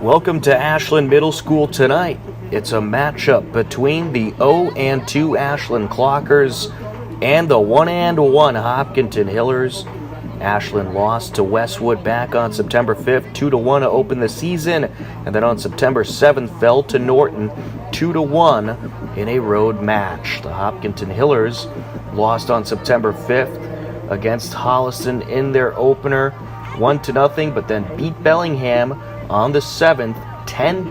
Welcome to Ashland Middle School tonight. It's a matchup between the 0-2 Ashland Clockers and the 1-1 Hopkinton+Hillers. Ashland lost to Westwood back on September 5th, 2-1 to open the season, and then on September 7th fell to Norton 2-1 in a road match. The Hopkinton+Hillers lost on September 5th against Holliston in their opener 1-0, but then beat Bellingham on the 7th 10-0.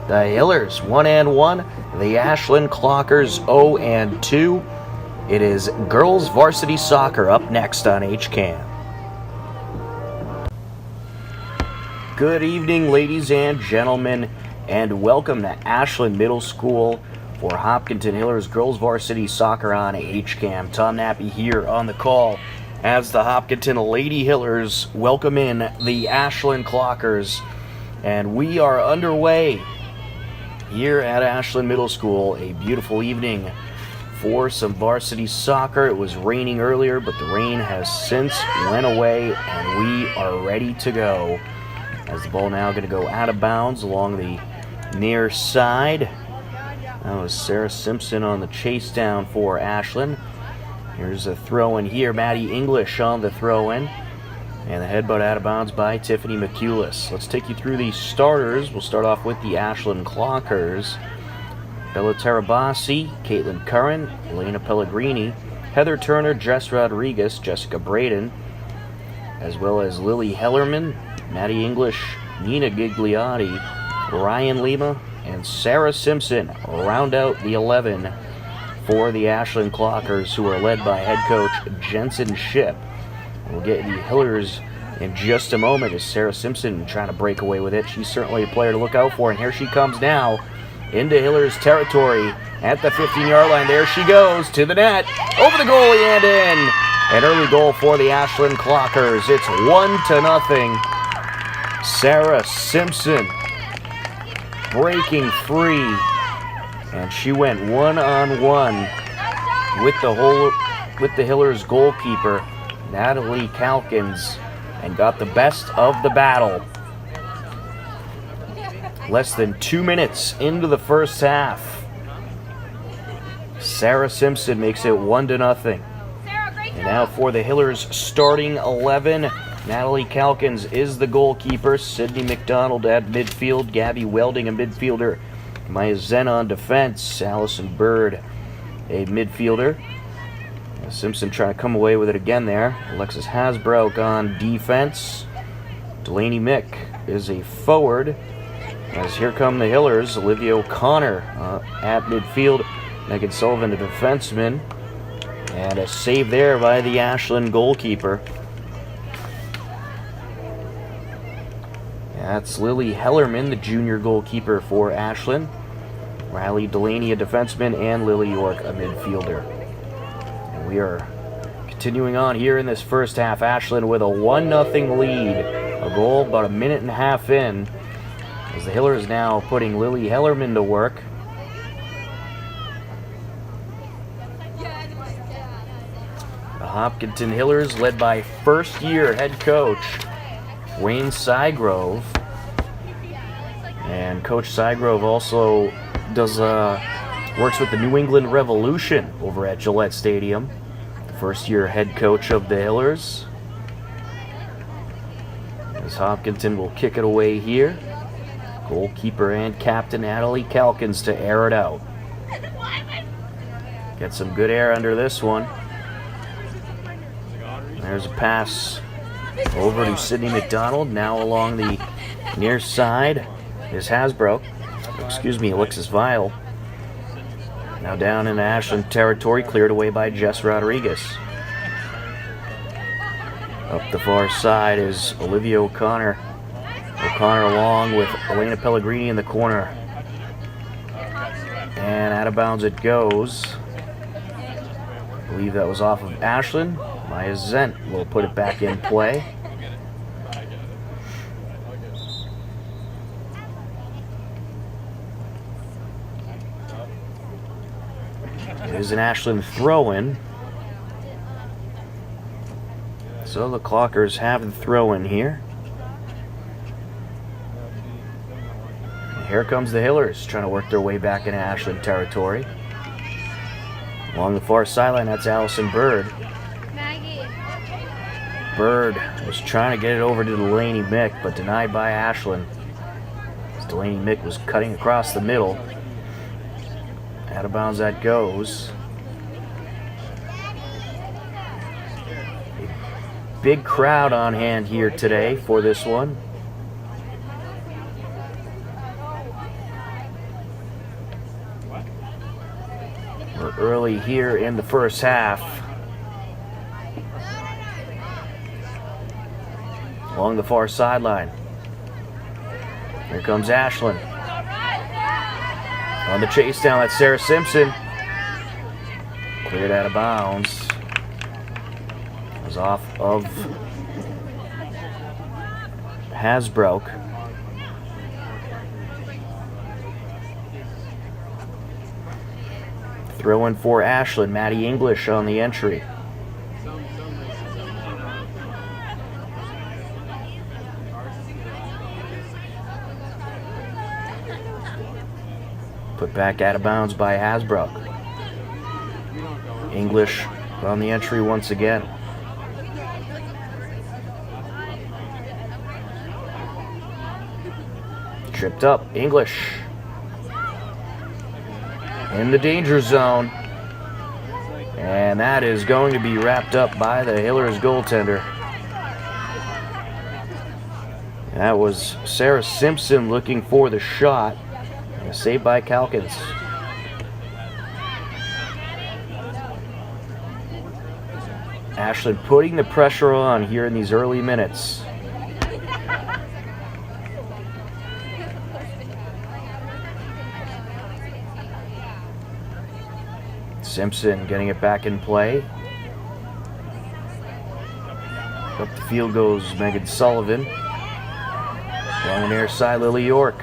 The Hillers 1-1, the Ashland Clockers 0-2. It is girls varsity soccer up next on HCAM. Good evening, ladies and gentlemen, and welcome to Ashland Middle School for Hopkinton+Hillers girls varsity soccer on HCAM. Tom Nappy here on the call as the Hopkinton Lady Hillers welcome in the Ashland Clockers, and we are underway here at Ashland Middle School. A beautiful evening for some varsity soccer. It was raining earlier, but the rain has since went away, and we are ready to go. As the ball now going to go out of bounds along the near side. That was Sarah Simpson on the chase down for Ashland. Here's a throw in here. Maddie English on the throw in. And the headbutt out of bounds by Tiffany McCulis. Let's take you through the starters. We'll start off with the Ashland Clockers. Bella Terabasi, Caitlin Curran, Elena Pellegrini, Heather Turner, Jess Rodriguez, Jessica Braden, as well as Lily Hellerman, Maddie English, Nina Gigliotti, Ryan Lima, and Sarah Simpson round out the 11 for the Ashland Clockers, who are led by head coach Jensen Shipp. We'll get the Hillers in just a moment as Sarah Simpson trying to break away with it. She's certainly a player to look out for, and here she comes now into Hillers territory at the 15-yard line. There she goes to the net, over the goalie and in. An early goal for the Ashland Clockers. It's 1-0. Sarah Simpson breaking free, and she went one-on-one with the Hillers goalkeeper, Natalie Calkins, and got the best of the battle. Less than 2 minutes into the first half, Sarah Simpson makes it 1-0. And now for the Hillers starting 11, Natalie Calkins is the goalkeeper, Sydney McDonald at midfield, Gabby Welding a midfielder, Maya Zen on defense, Allison Bird a midfielder. Simpson trying to come away with it again there. Alexis Hasbrook on defense. Delaney Mick is a forward. As here come the Hillers, Olivia O'Connor at midfield, Megan Sullivan the defenseman, and a save there by the Ashland goalkeeper. That's Lily Hellerman, the junior goalkeeper for Ashland. Riley Delaney, a defenseman, and Lily York, a midfielder. And we are continuing on here in this first half. Ashland with a 1-0 lead. A goal about a minute and a half in, as the Hillers now putting Lily Hellerman to work. The Hopkinton+Hillers led by first-year head coach Wayne Sygrove. And Coach Sygrove also works with the New England Revolution over at Gillette Stadium. The first-year head coach of the Hillers. As Hopkinton will kick it away here. Goalkeeper and captain Natalie Calkins to air it out. Get some good air under this one. There's a pass over to Sydney McDonald. Now along the near side is Alexis Vile. Now down in Ashland territory, cleared away by Jess Rodriguez. Up the far side is Olivia O'Connor. O'Connor along with Elena Pellegrini in the corner. And out of bounds it goes. I believe that was off of Ashland. Maya Zent will put it back in play. It is an Ashland throw-in. So the Clockers have the throw-in here. Here comes the Hillers, trying to work their way back into Ashland territory. Along the far sideline, that's Allison Bird. Bird was trying to get it over to Delaney Mick, but denied by Ashland. As Delaney Mick was cutting across the middle. Out of bounds that goes. A big crowd on hand here today for this one. We're early here in the first half. Along the far sideline. Here comes Ashland. On the chase down, that's Sarah Simpson. Cleared out of bounds. It was off of Hasbrook. Throw in for Ashland. Maddie English on the entry. Put back out of bounds by Hasbrook. English on the entry once again. Tripped up. English. In the danger zone. And that is going to be wrapped up by the Hillers goaltender. That was Sarah Simpson looking for the shot. Saved by Calkins. Ashland putting the pressure on here in these early minutes. Simpson getting it back in play. Up the field goes Megan Sullivan. Down the near side, Lily York.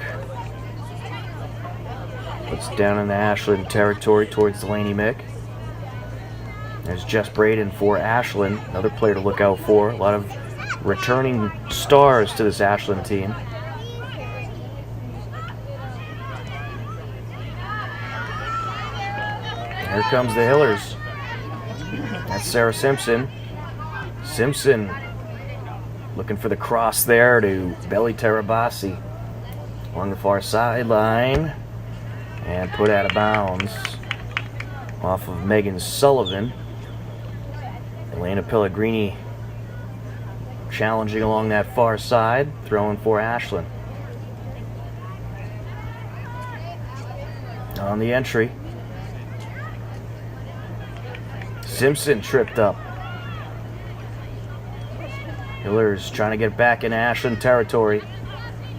Puts down in the Ashland territory towards Delaney Mick. There's Jess Braden for Ashland, another player to look out for. A lot of returning stars to this Ashland team. Here comes the Hillers. That's Sarah Simpson. Simpson looking for the cross there to Belly Terabasi along the far sideline. And put out of bounds off of Megan Sullivan. Elena Pellegrini challenging along that far side, throwing for Ashland. On the entry. Simpson tripped up. Hillers trying to get back into Ashland territory.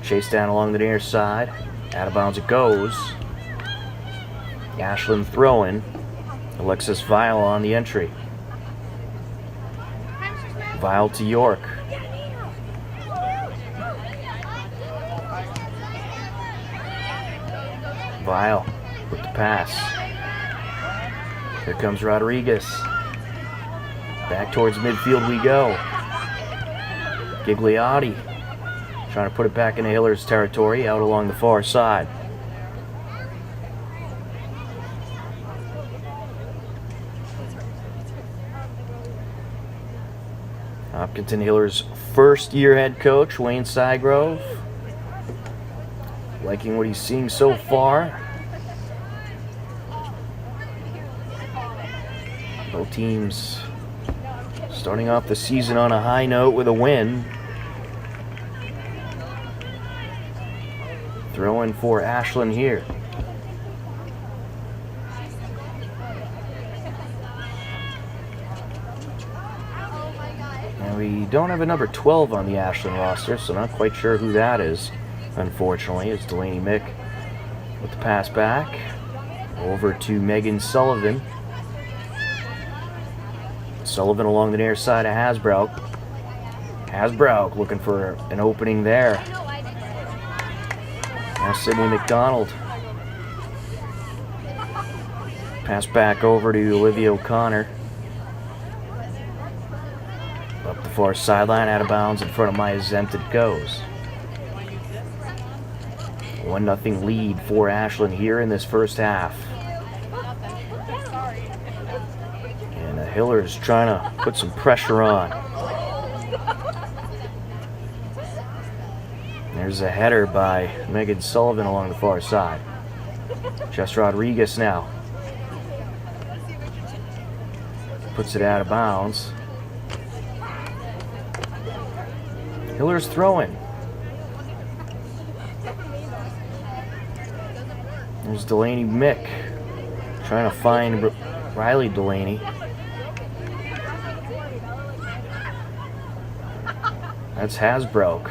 Chase down along the near side. Out of bounds it goes. Ashland throwing. Alexis Vile on the entry. Vile to York. Vile with the pass. Here comes Rodriguez. Back towards midfield we go. Gigliotti trying to put it back into Hillers territory out along the far side. Hopkinton+Hillers' first-year head coach, Wayne Sygrove. Liking what he's seeing so far. Both teams starting off the season on a high note with a win. Throw in for Ashland here. We don't have a number 12 on the Ashland roster, so not quite sure who that is, unfortunately. It's Delaney Mick with the pass back. Over to Megan Sullivan. Sullivan along the near side of Hasbrook. Hasbrook looking for an opening there. Now Sydney McDonald. Pass back over to Olivia O'Connor. Up the far sideline, out of bounds in front of Maya Zempt it goes. 1-0 lead for Ashland here in this first half. And the Hillers trying to put some pressure on. There's a header by Megan Sullivan along the far side. Jess Rodriguez now puts it out of bounds. Hillers throwing. There's Delaney Mick trying to find Riley Delaney. That's Hasbrook.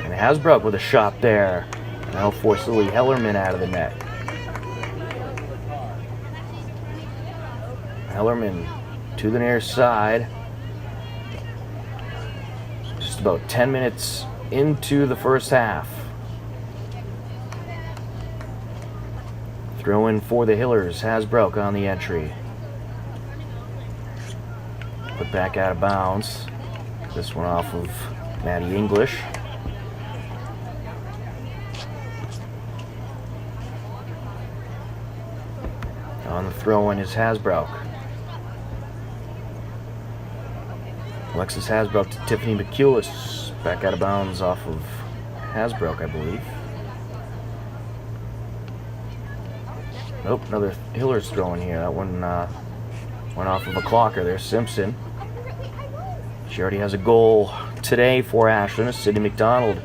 And Hasbrook with a shot there. Now force Lily Hellerman out of the net. Hellerman to the near side. Just about 10 minutes into the first half. Throw in for the Hillers. Hasbrook on the entry. Put back out of bounds. This one off of Maddie English. On the throw-in is Hasbrook. Alexis Hasbrook to Tiffany McCulis. Back out of bounds off of Hasbrook, I believe. Nope, another Hillers throw-in here. That one went off of a clocker there. Simpson. She already has a goal today for Ashland. Sydney McDonald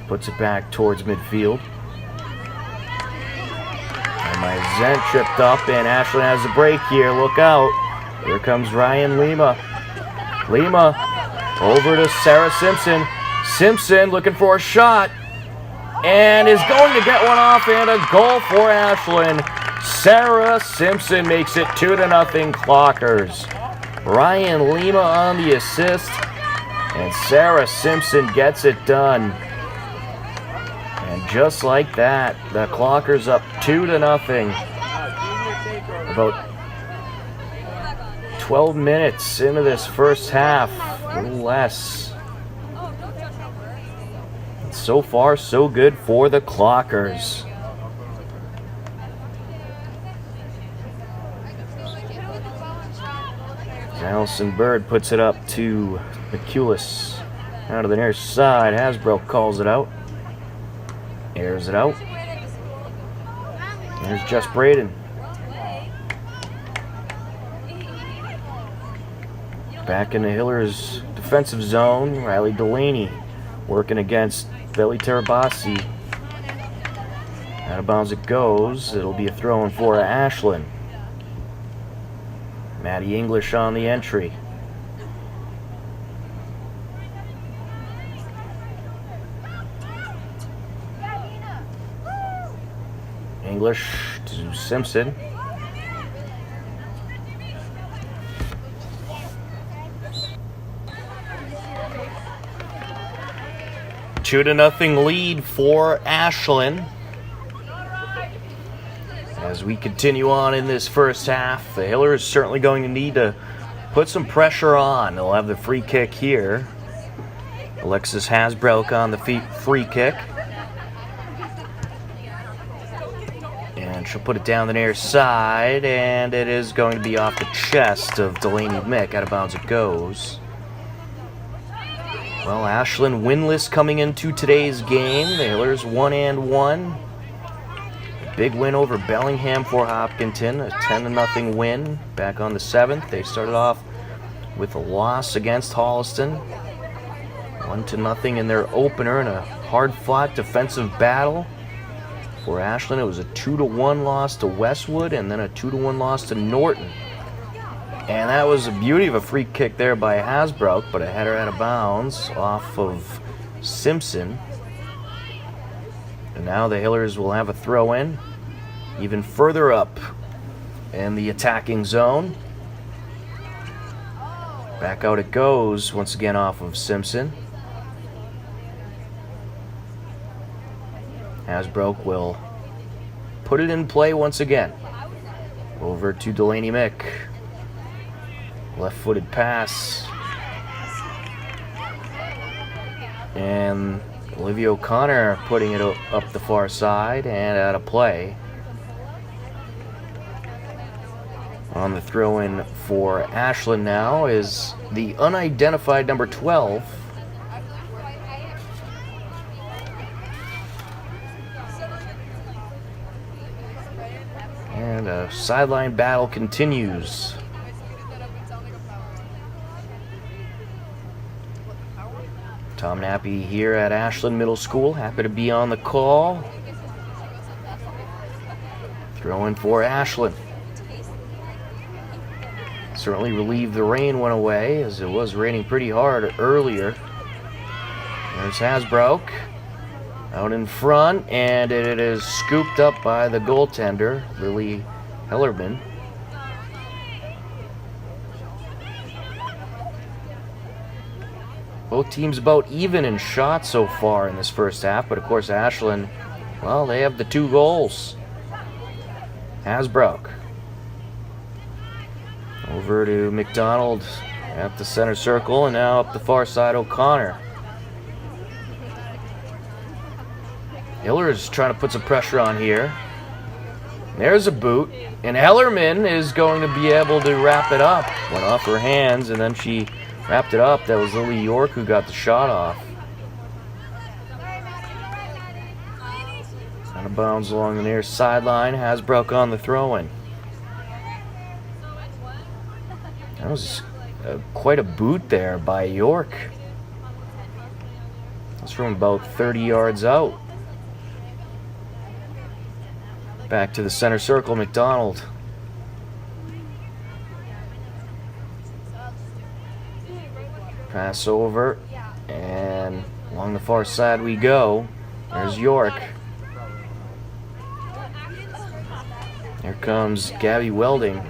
puts it back towards midfield. My Zen tripped up, and Ashland has a break here. Look out. Here comes Ryan Lima. Lima over to Sarah Simpson. Simpson looking for a shot, and is going to get one off, and a goal for Ashland. Sarah Simpson makes it 2-0 Clockers. Ryan Lima on the assist, and Sarah Simpson gets it done. And just like that, the Clockers up 2-0. About 12 minutes into this first half, a little less. And so far, so good for the Clockers. Allison Bird puts it up to McCulis. Out of the near side, Hasbrook calls it out. Airs it out. There's Jess Braden. Back in the Hillers' defensive zone, Riley Delaney working against Belly Terabasi. Out of bounds it goes. It'll be a throw-in for Ashland. Maddie English on the entry. English to Simpson. Two to nothing lead for Ashland. As we continue on in this first half, the Hillers certainly going to need to put some pressure on. They'll have the free kick here. Alexis Hasbrook on the free kick. And she'll put it down the near side, and it is going to be off the chest of Delaney Mick. Out of bounds it goes. Well, Ashland winless coming into today's game. The Hillers 1-1. Big win over Bellingham for Hopkinton, a 10-0 win back on the 7th. They started off with a loss against Holliston, 1-0 in their opener in a hard-fought defensive battle. For Ashland, it was a 2-1 loss to Westwood, and then a 2-1 loss to Norton. And that was a beauty of a free kick there by Hasbrook, but a header out of bounds off of Simpson. And now the Hillers will have a throw-in even further up in the attacking zone. Back out it goes, once again off of Simpson. Hasbrook will put it in play once again. Over to Delaney Mick. Left-footed pass. And Olivia O'Connor putting it up the far side and out of play. On the throw-in for Ashland now is the unidentified number 12. And a sideline battle continues. Tom Nappy here at Ashland Middle School, happy to be on the call. Throw-in for Ashland. Certainly relieved the rain went away, as it was raining pretty hard earlier. There's Hasbrook out in front, and it is scooped up by the goaltender, Lily Hellerman. Both teams about even in shots so far in this first half, but of course Ashland, well, they have the 2 goals. Hasbrook over to McDonald at the center circle, and now up the far side, O'Connor. Hillers trying to put some pressure on here. There's a boot, and Hellerman is going to be able to wrap it up. Went off her hands, and then she wrapped it up. That was Lily York who got the shot off. Out of bounds along the near sideline. Hasbrook on the throw-in. That was quite a boot there by York. That's from about 30 yards out. Back to the center circle, McDonald. Pass over, and along the far side we go. There's York. Here comes Gabby Welding.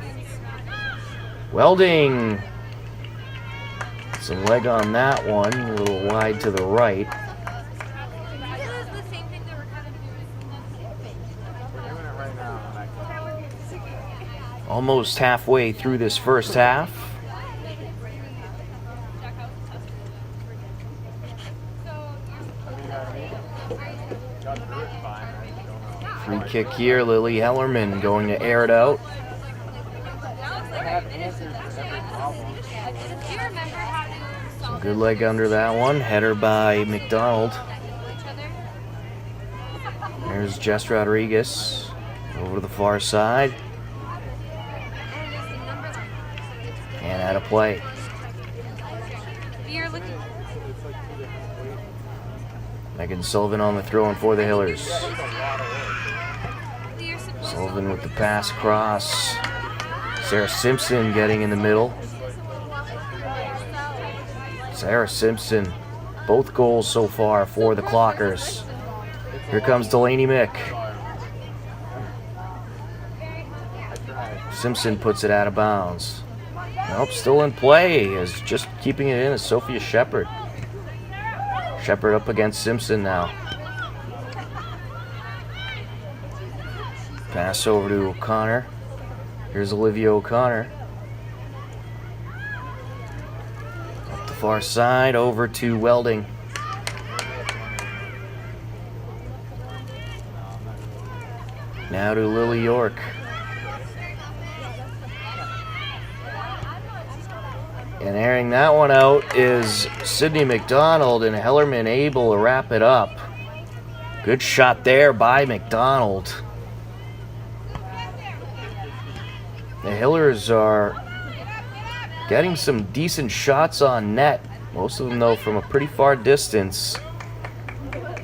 Welding! Some leg on that one, a little wide to the right. Almost halfway through this first half. Free kick here, Lily Hellerman going to air it out. Some good leg under that one. Header by McDonald. There's Jess Rodriguez over to the far side. And out of play. Megan Sullivan on the throw-in for the Hillers. Sullivan with the pass across. Sarah Simpson getting in the middle. Sarah Simpson, both goals so far for the Clockers. Here comes Delaney Mick. Simpson puts it out of bounds. Nope, still in play, is just keeping it in is Sophia Shepard. Shepard up against Simpson now. Pass over to O'Connor. Here's Olivia O'Connor. Up the far side, over to Welding. Now to Lily York. And airing that one out is Sydney McDonald, and Hellerman able to wrap it up. Good shot there by McDonald. The Hillers are getting some decent shots on net. Most of them, though, from a pretty far distance.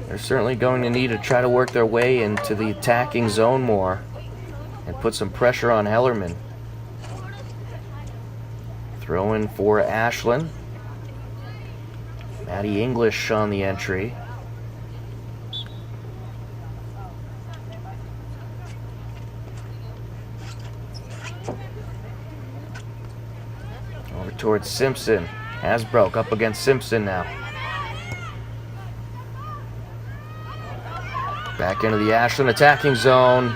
They're certainly going to need to try to work their way into the attacking zone more and put some pressure on Hellerman. Throw in for Ashland. Maddie English on the entry. Over towards Simpson. Hasbrook up against Simpson now. Back into the Ashland attacking zone.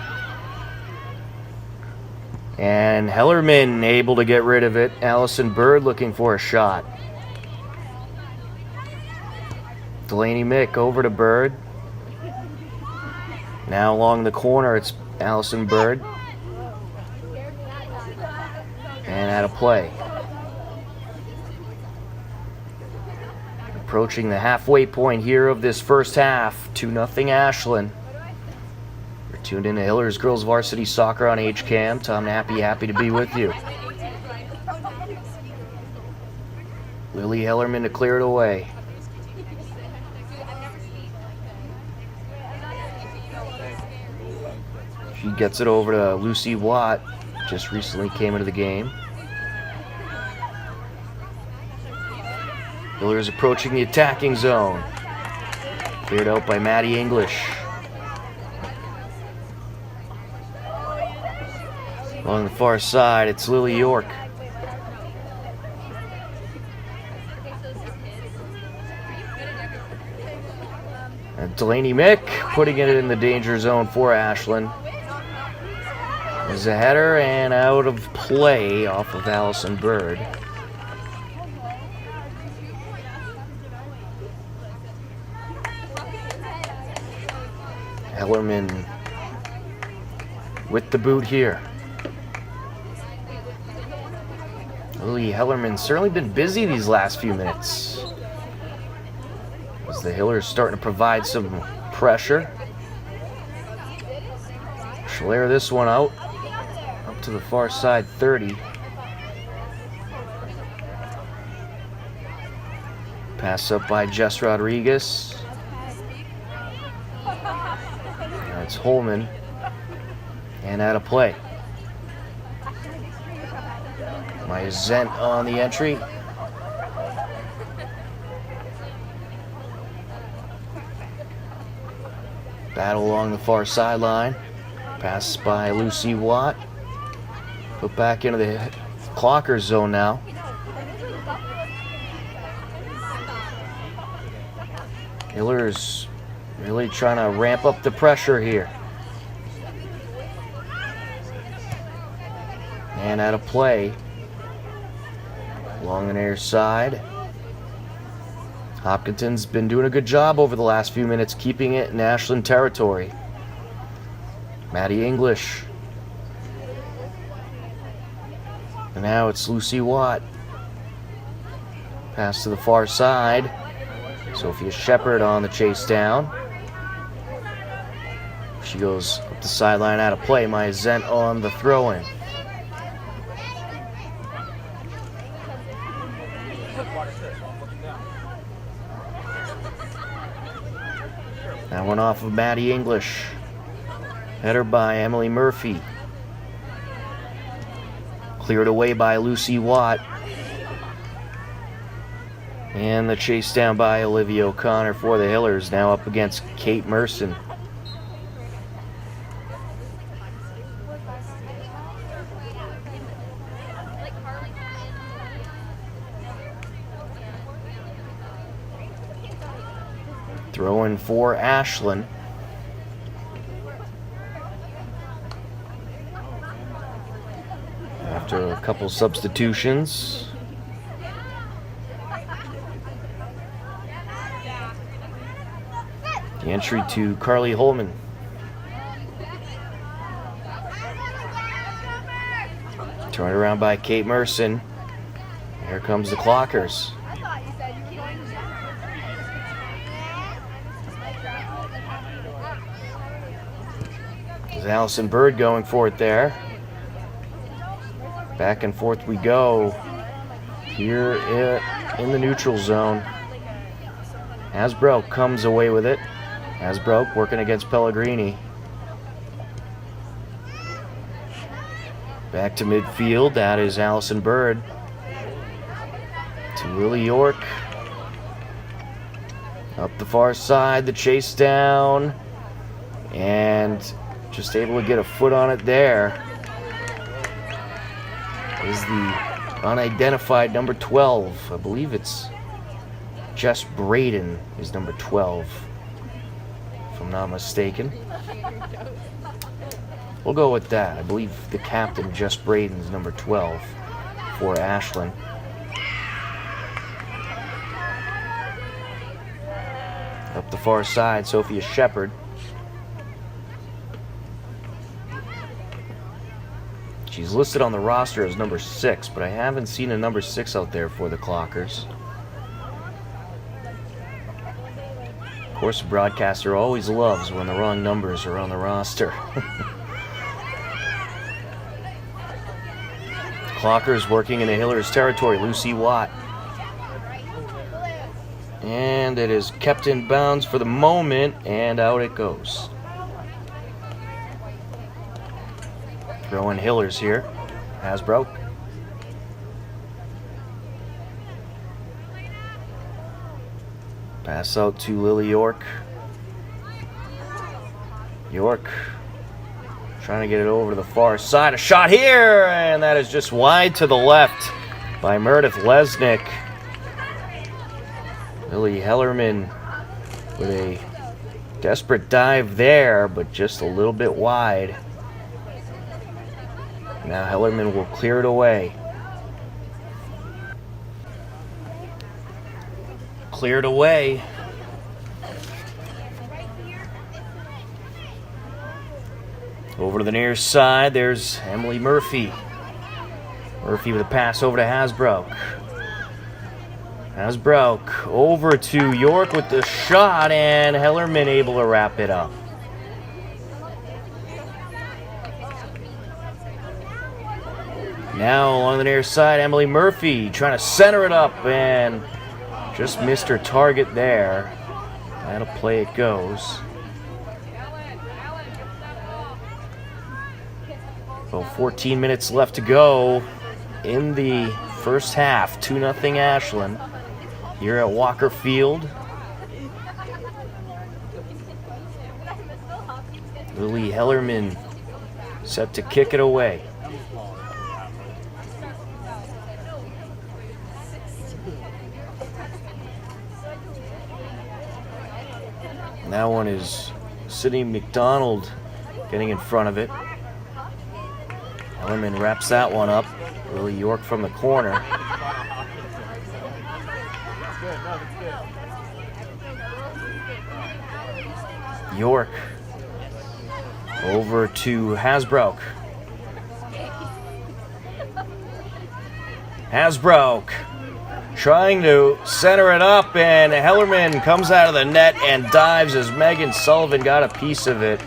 And Hellerman able to get rid of it. Allison Bird looking for a shot. Delaney Mick over to Bird. Now along the corner, it's Allison Bird. And out of play. Approaching the halfway point here of this first half. 2-0 Ashland. You're tuned into Hillers Girls Varsity Soccer on HCAM. Tom Nappy, happy to be with you. Lily Hellerman to clear it away. She gets it over to Lucy Watt. Just recently came into the game. Hillers approaching the attacking zone. Cleared out by Maddie English. Along the far side, it's Lily York. And Delaney Mick putting it in the danger zone for Ashland. There's a header and out of play off of Allison Bird. Hellerman with the boot here. Lily Hellerman's certainly been busy these last few minutes, as the Hillers starting to provide some pressure. She'll air this one out up to the far side 30. Pass up by Jess Rodriguez. Now it's Holman. And out of play. Maya Zent on the entry. Battle along the far sideline. Pass by Lucy Watt. Put back into the clocker zone now. Hillers really trying to ramp up the pressure here. And out of play. Along the near side. Hopkinton's been doing a good job over the last few minutes keeping it in Ashland territory. Maddie English. And now it's Lucy Watt. Pass to the far side. Sophia Shepard on the chase down. She goes up the sideline out of play. Maya Zent on the throw-in. That one off of Maddie English. Header by Emily Murphy. Cleared away by Lucy Watt. And the chase down by Olivia O'Connor for the Hillers. Now up against Kate Merson. Throw-in for Ashland. After a couple substitutions. The entry to Carly Holman. Turned around by Kate Merson. Here comes the Clockers. There's Allison Bird going for it there. Back and forth we go here in the neutral zone. Hasbrook comes away with it. Hasbrook working against Pellegrini. Back to midfield. That is Allison Bird. To Lily York. Up the far side, the chase down. And just able to get a foot on it there. Is the unidentified number 12. I believe it's Jess Braden is number 12, if I'm not mistaken. We'll go with that. I believe the captain, Jess Braden, is number 12 for Ashland. Up the far side, Sophia Shepard. She's listed on the roster as number 6, but I haven't seen a number 6 out there for the Clockers. Of course, the broadcaster always loves when the wrong numbers are on the roster. Clockers working in the Hillers territory. Lucy Watt. And it is kept in bounds for the moment, and out it goes. Throwing Hillers here. Hasbro. Pass out to Lily York. York trying to get it over to the far side. A shot here, and that is just wide to the left by Meredith Lesnick. Lily Hellerman with a desperate dive there, but just a little bit wide. Now Hellerman will clear it away. Cleared away. Over to the near side, there's Emily Murphy. Murphy with a pass over to Hasbrook. Hasbrook over to York with the shot, and Hellerman able to wrap it up. Now along the near side, Emily Murphy trying to center it up and just missed her target there. That'll play it goes. Well, 14 minutes left to go in the first half. 2-0 Ashland here at Walker Field. Lily Hellerman set to kick it away. That one is Sydney McDonald getting in front of it. Hellerman wraps that one up. Lily York from the corner. York over to Hasbrook. Hasbrook trying to center it up, and Hellerman comes out of the net and dives as Megan Sullivan got a piece of it.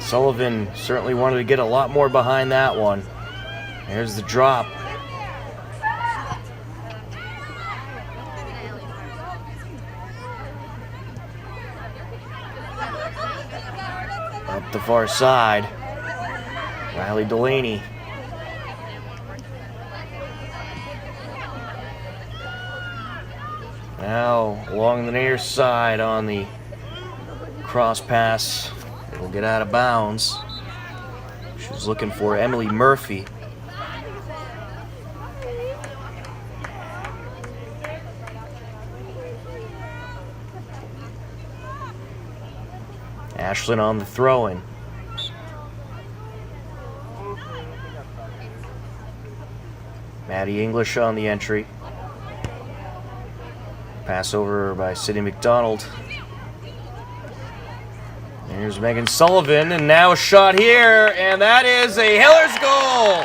Sullivan certainly wanted to get a lot more behind that one. There's the drop. Up the far side, Riley Delaney. Now along the near side on the cross pass. It'll get out of bounds. She was looking for Emily Murphy. Ashland on the throw-in. Maddie English on the entry. Pass over by Sydney McDonald. Here's Megan Sullivan, and now a shot here, and that is a Hillers goal!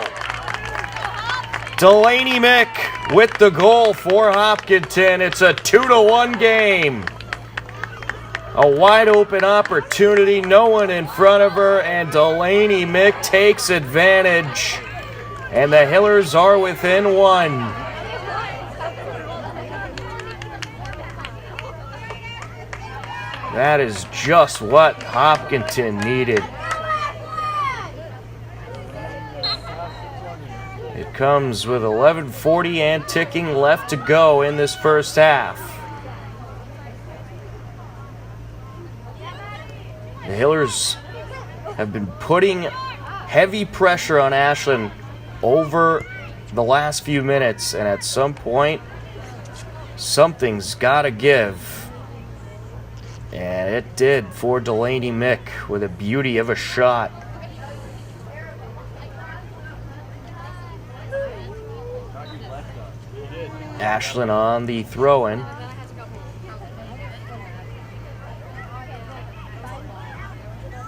Delaney Mick with the goal for Hopkinton. It's a 2-1 game. A wide open opportunity, no one in front of her, and Delaney Mick takes advantage. And the Hillers are within one. That is just what Hopkinton needed. It comes with 11:40 and ticking left to go in this first half. The Hillers have been putting heavy pressure on Ashland over the last few minutes, and at some point, something's got to give. And it did for Delaney Mick with a beauty of a shot. Ashland on the throw-in.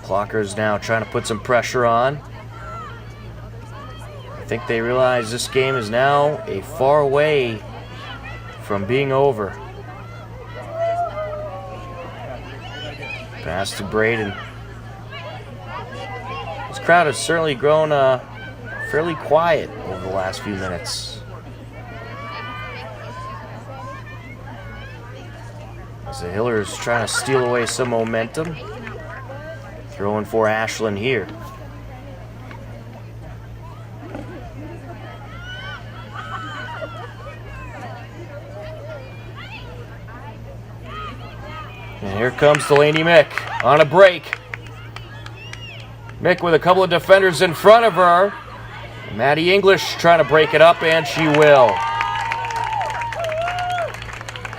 Clockers now trying to put some pressure on. I think they realize this game is now a far way from being over. Pass to Braden. This crowd has certainly grown fairly quiet over the last few minutes. As the Hillers trying to steal away some momentum. Throwing for Ashland here. And here comes Delaney Mick on a break. Mick with a couple of defenders in front of her. Maddie English trying to break it up, and she will.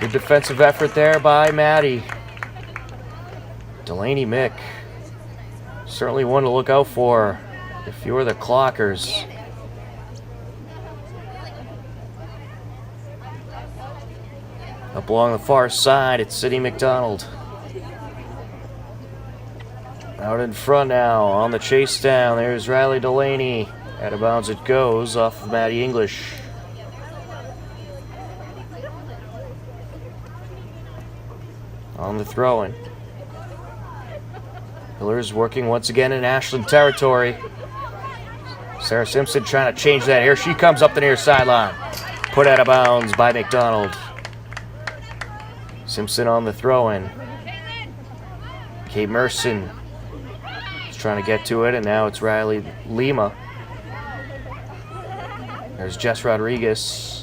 Good defensive effort there by Maddie. Delaney Mick. Certainly one to look out for if you're the Clockers. Up along the far side, it's Sydney McDonald. Out in front now, on the chase down, there's Riley Delaney. Out of bounds it goes, off of Maddie English. On the throw-in. Hillers working once again in Ashland territory. Sarah Simpson trying to change that. Here she comes up the near sideline. Put out of bounds by McDonald. Simpson on the throw-in. Kate Merson is trying to get to it, and now it's Riley Lima. There's Jess Rodriguez.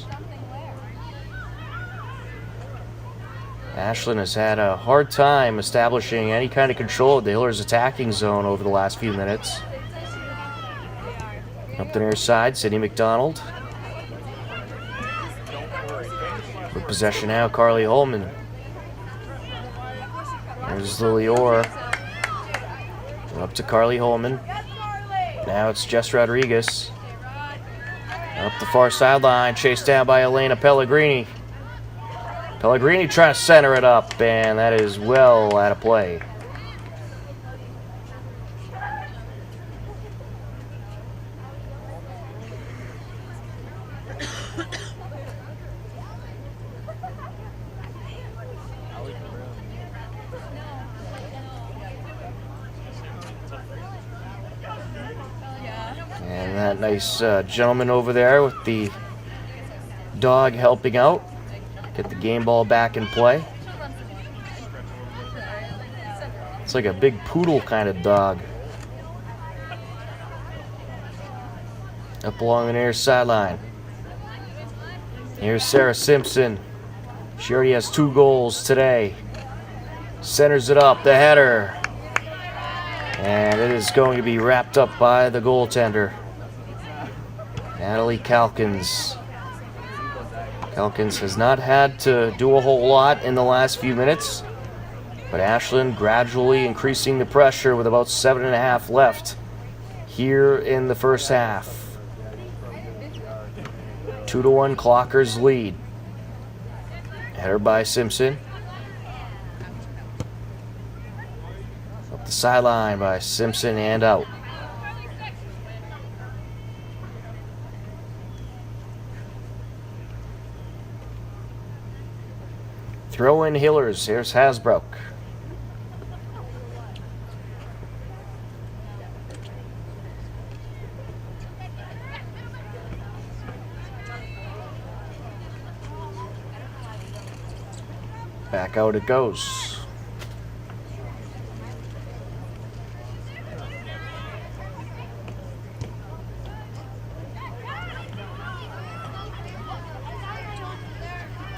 Ashland has had a hard time establishing any kind of control of the Hillers' attacking zone over the last few minutes. Up the near side, Sydney McDonald. With possession now, Carly Holman. There's Lily Orr. Up to Carly Holman. Now it's Jess Rodriguez. Up the far sideline, chased down by Elena Pellegrini. Pellegrini trying to center it up, and that is well out of play. And that nice gentleman over there with the dog helping out. Get the game ball back in play. It's like a big poodle kind of dog. Up along the near sideline. Here's Sarah Simpson. She already has 2 goals today. Centers it up, the header. And it is going to be wrapped up by the goaltender, Natalie Calkins. Calkins has not had to do a whole lot in the last few minutes, but Ashland gradually increasing the pressure with about 7.5 left here in the first half. 2-1 Clockers lead. Header by Simpson. Up the sideline by Simpson and out. Throw in Hillers. Here's Hasbrook. Back out it goes.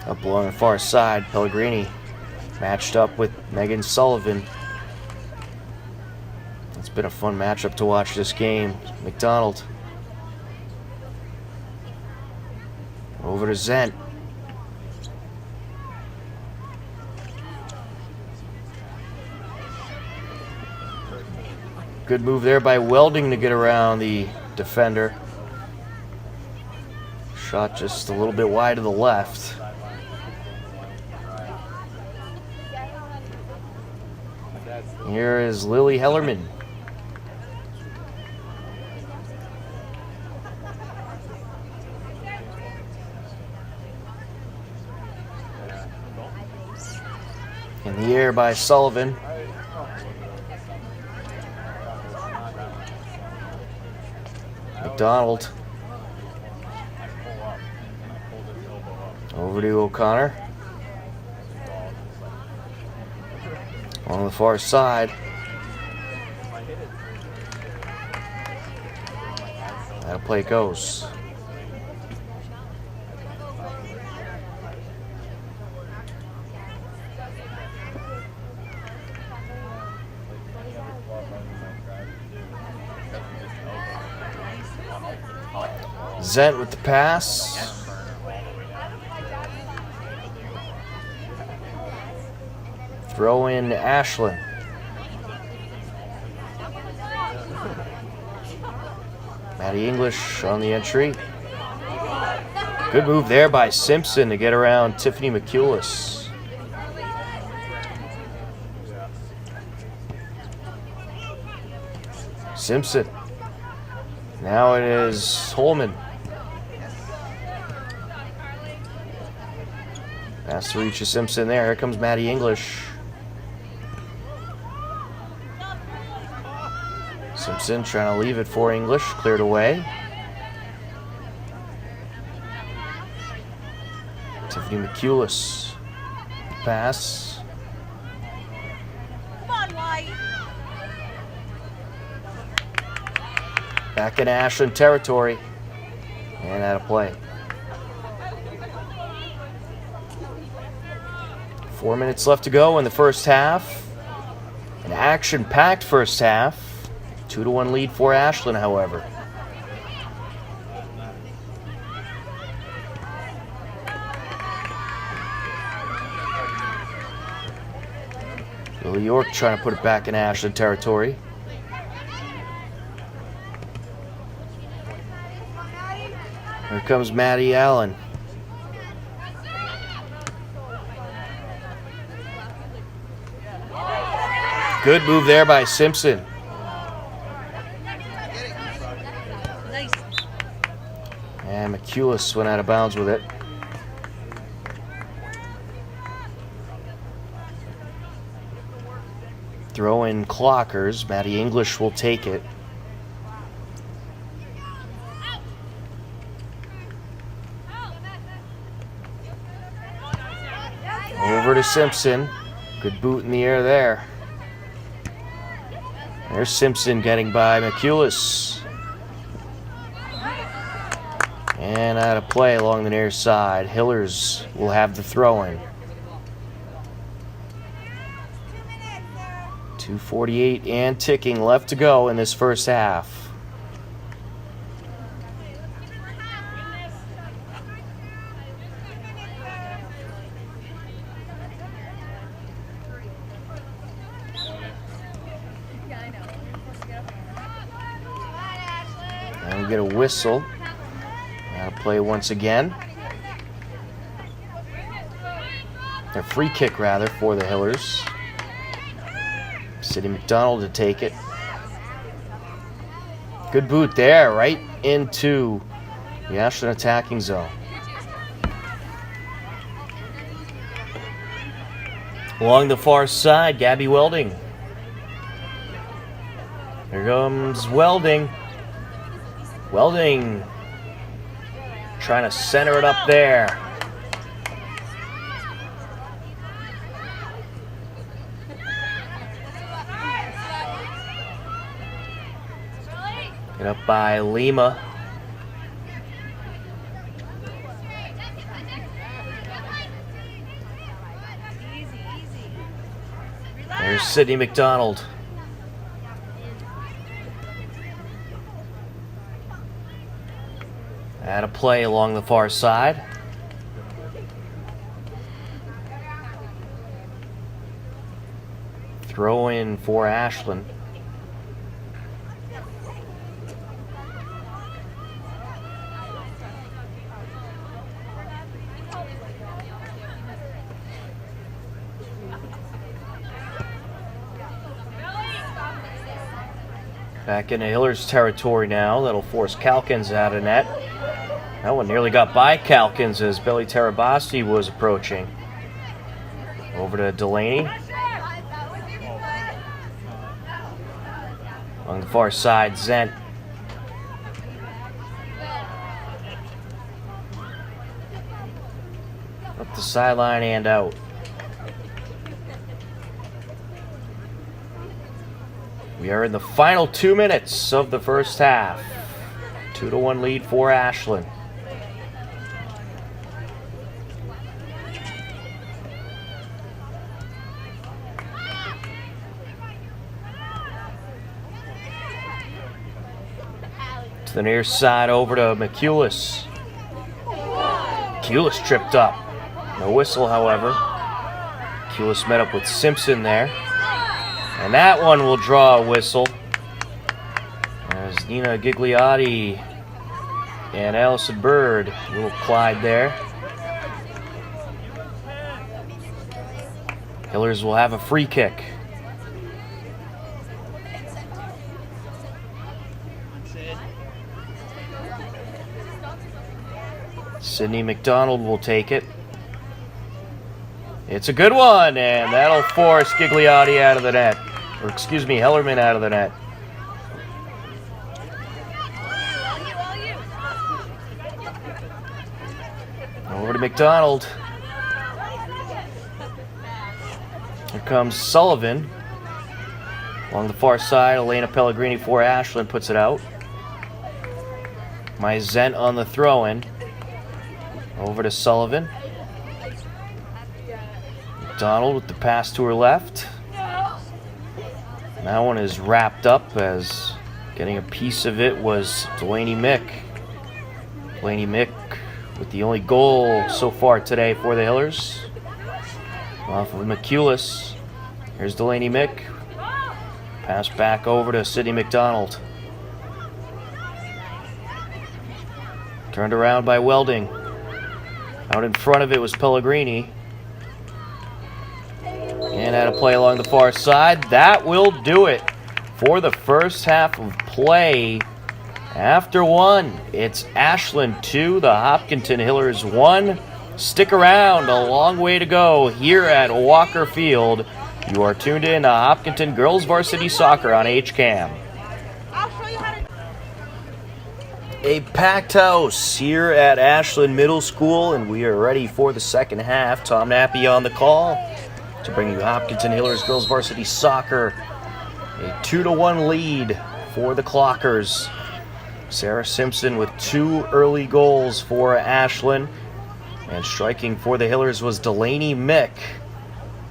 Up along the far side, Pellegrini matched up with Megan Sullivan. It's been a fun matchup to watch this game. McDonald. Over to Zent. Good move there by Welding to get around the defender. Shot just a little bit wide to the left. Here is Lily Hellerman. In the air by Sullivan. McDonald. Over to O'Connor. On the far side. That play goes. Zent with the pass. Throw in Ashland. Maddie English on the entry. Good move there by Simpson to get around Tiffany McCulis. Simpson. Now it is Holman. Pass to reach of Simpson there. Here comes Maddie English. Simpson trying to leave it for English. Cleared away. Tiffany McCulis. Pass. Come on, White. Back in Ashland territory. And out of play. 4 minutes left to go in the first half. An action-packed first half. 2-1 lead for Ashland, however. Billy York trying to put it back in Ashland territory. Here comes Maddie Allen. Good move there by Simpson. Nice. And McCulis went out of bounds with it. Throw in Clockers. Maddie English will take it. Over to Simpson. Good boot in the air there. There's Simpson getting by McCulis. And out of play along the near side. Hillers will have the throw-in. 2:48 and ticking left to go in this first half. And we get a whistle. Out of play once again. A free kick, rather, for the Hillers. City McDonald to take it. Good boot there, right into the Ashland attacking zone. Along the far side, Gabby Welding. Here comes Welding. Welding trying to center it up there. Get up by Lima. There's Sydney McDonald. Out of play along the far side. Throw in for Ashland. Back into Hillers territory now. That'll force Calkins out of net. That one nearly got by Calkins as Billy Terabasti was approaching. Over to Delaney. On the far side, Zent. Up the sideline and out. We are in the final 2 minutes of the first half. 2-1 lead for Ashland. To the near side, over to McCulis. McCulis tripped up. No whistle, however. McCulis met up with Simpson there. And that one will draw a whistle. As Nina Gigliotti and Allison Bird, a little Clyde there. Hillers will have a free kick. Sydney McDonald will take it. It's a good one, and that'll force Gigliotti out of the net. Or excuse me, Hellerman out of the net. Over to McDonald. Here comes Sullivan. Along the far side, Elena Pellegrini for Ashland puts it out. My Zent on the throw-in. Over to Sullivan. McDonald with the pass to her left. That one is wrapped up, as getting a piece of it was Delaney Mick. Delaney Mick with the only goal so far today for the Hillers. Off of McCulis. Here's Delaney Mick. Pass back over to Sydney McDonald. Turned around by Welding. Out in front of it was Pellegrini. And had a play along the far side. That will do it for the first half of play. After one, it's Ashland 2, the Hopkinton+Hillers 1. Stick around, a long way to go here at Walker Field. You are tuned in to Hopkinton Girls Varsity Soccer on HCAM. A packed house here at Ashland Middle School, and we are ready for the second half. Tom Nappy on the call to bring you Hopkinton+Hillers Girls Varsity Soccer. A 2-1 lead for the Clockers. Sarah Simpson with 2 early goals for Ashland. And striking for the Hillers was Delaney Mick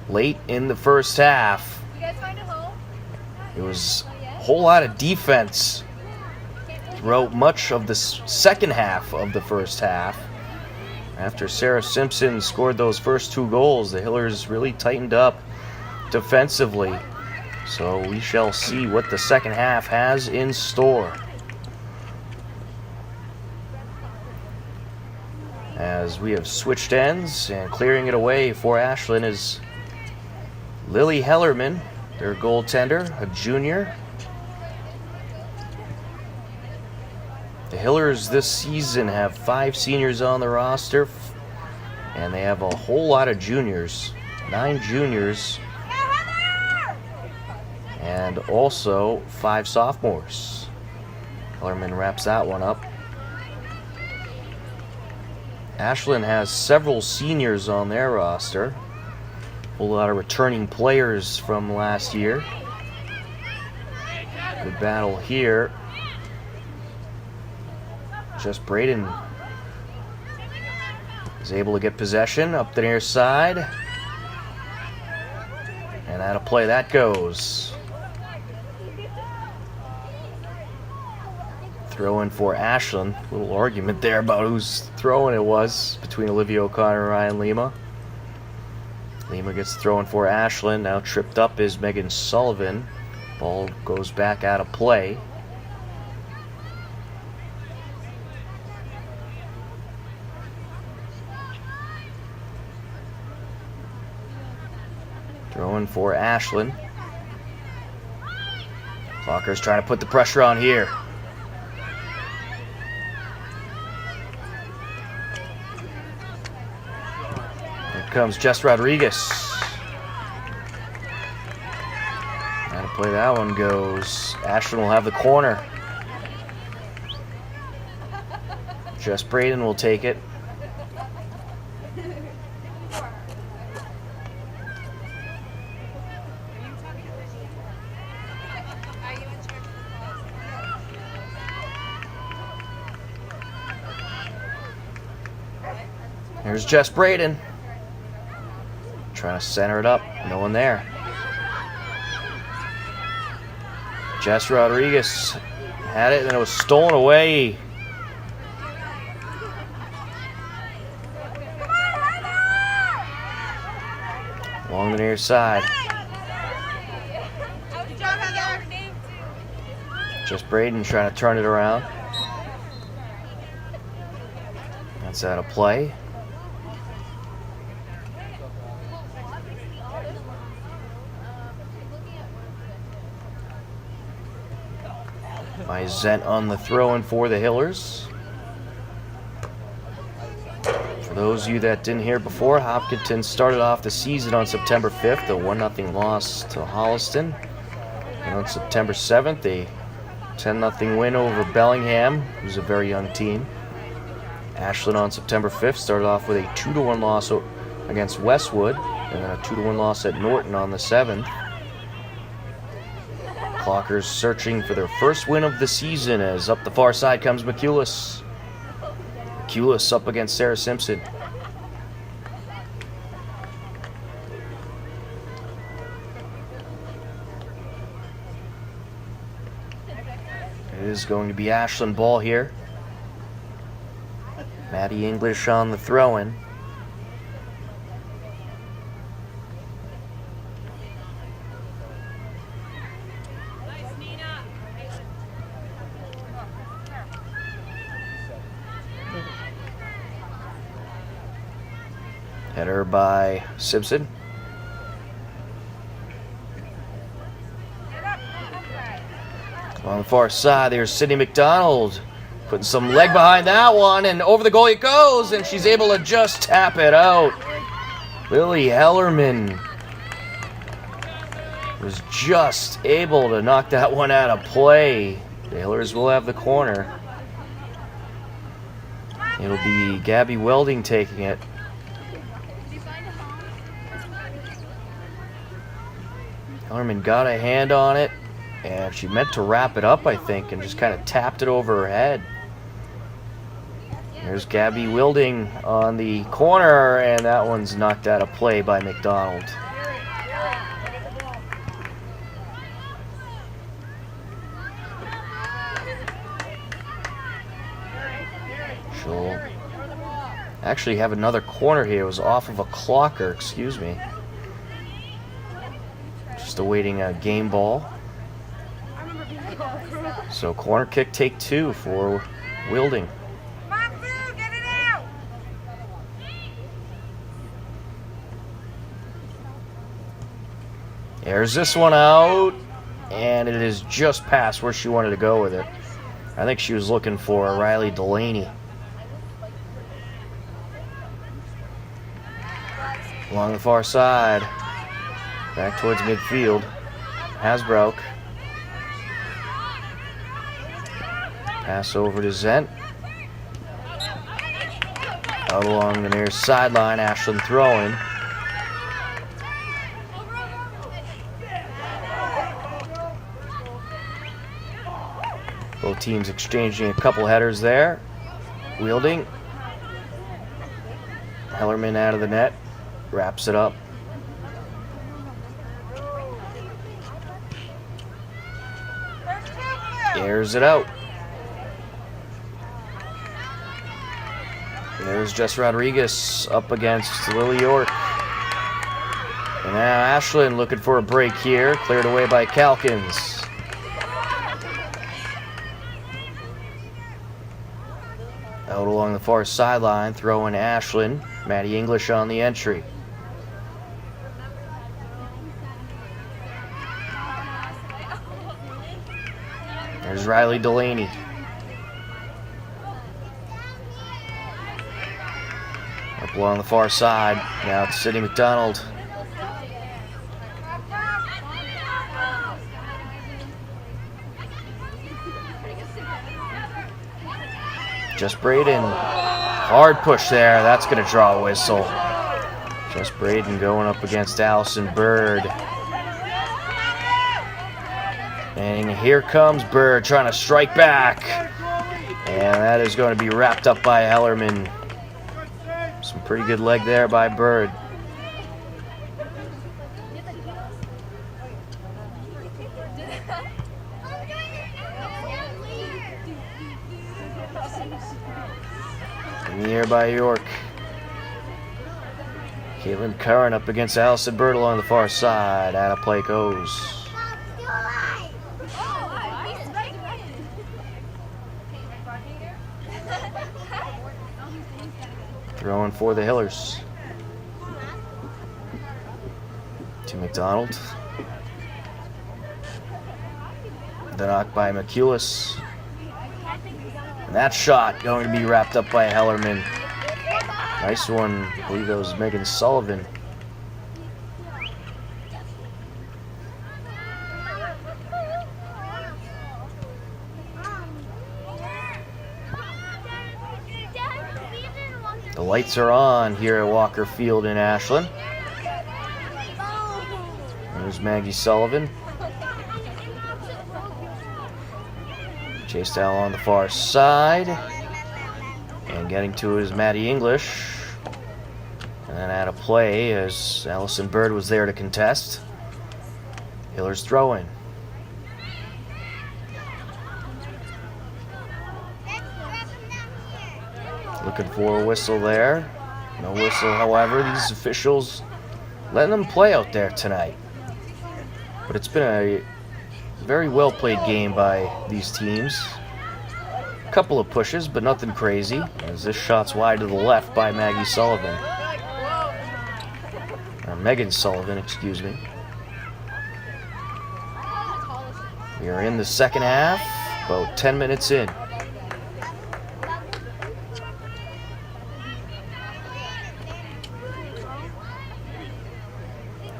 late in the first half. You guys find a hole? It was a whole lot of defense throughout much of the second half of the first half. After Sarah Simpson scored those first 2 goals, the Hillers really tightened up defensively. So we shall see what the second half has in store. As we have switched ends, and clearing it away for Ashland is Lily Hellerman, their goaltender, a junior. The Hillers this season have 5 seniors on the roster, and they have a whole lot of juniors, 9 juniors, and also 5 sophomores. Hellerman wraps that one up. Ashland has several seniors on their roster. A whole lot of returning players from last year. Good battle here. Just Braden is able to get possession up the near side. And out of play that goes. Throw in for Ashland. A little argument there about whose throwing it was between Olivia O'Connor and Ryan Lima. Lima gets thrown for Ashland. Now tripped up is Megan Sullivan. Ball goes back out of play. Throwing for Ashland. Clocker's trying to put the pressure on here. Here comes Jess Rodriguez. Play that one goes. Ashland will have the corner. Jess Braden will take it. Here's Jess Braden. Trying to center it up. No one there. Jess Rodriguez had it and it was stolen away. Along the near side. Jess Braden trying to turn it around. That's out of play. By Zent on the throw-in for the Hillers. For those of you that didn't hear before, Hopkinton started off the season on September 5th, a 1-0 loss to Holliston. And on September 7th, a 10-0 win over Bellingham, who's a very young team. Ashland on September 5th started off with a 2-1 loss against Westwood, and then a 2-1 loss at Norton on the 7th. Clockers searching for their first win of the season as up the far side comes McCulis. McCulis up against Sarah Simpson. It is going to be Ashland ball here. Maddie English on the throw-in. Header by Simpson. On the far side, there's Sydney McDonald. Putting some leg behind that one, and over the goal it goes, and she's able to just tap it out. Lily Hellerman was just able to knock that one out of play. The Hillers will have the corner. It'll be Gabby Welding taking it. Hellerman got a hand on it, and she meant to wrap it up, I think, and just kind of tapped it over her head. There's Gabby Wilding on the corner, and that one's knocked out of play by McDonald. She'll actually have another corner here. It was off of a clocker, excuse me. Just awaiting a game ball. So corner kick, take two for Wilding. There's this one out, and it is just past where she wanted to go with it. I think she was looking for Riley Delaney. Along the far side, back towards midfield, Hasbrook. Pass over to Zent. Out along the near sideline, Ashland throwing. Both teams exchanging a couple headers there. Wielding. Hellerman out of the net. Wraps it up. Airs it out. There's Jess Rodriguez up against Lily York. And now Ashland looking for a break here. Cleared away by Calkins. Out along the far sideline, throwing Ashland. Maddie English on the entry. There's Riley Delaney. Up along the far side. Now it's Sydney McDonald. Just Braden. Hard push there. That's going to draw a whistle. Just Braden going up against Allison Bird. And here comes Bird trying to strike back. And that is going to be wrapped up by Hellerman. Some pretty good leg there by Bird. In the air by York. Caitlin Curran up against Allison Bird along the far side. Out of play goes. Throwing for the Hillers. To McDonald. The knock by McCulis. And that shot going to be wrapped up by Hellerman. Nice one. I believe that was Megan Sullivan. The lights are on here at Walker Field in Ashland. There's Maggie Sullivan. Chased out on the far side. And getting to it is Maddie English. And then out of play as Allison Bird was there to contest. Hillers throwing. Looking for a whistle there. No whistle, however. These officials letting them play out there tonight. But it's been a very well played game by these teams. A couple of pushes, but nothing crazy. As this shot's wide to the left by Maggie Sullivan. Or Megan Sullivan, excuse me. We are in the second half, about 10 minutes in.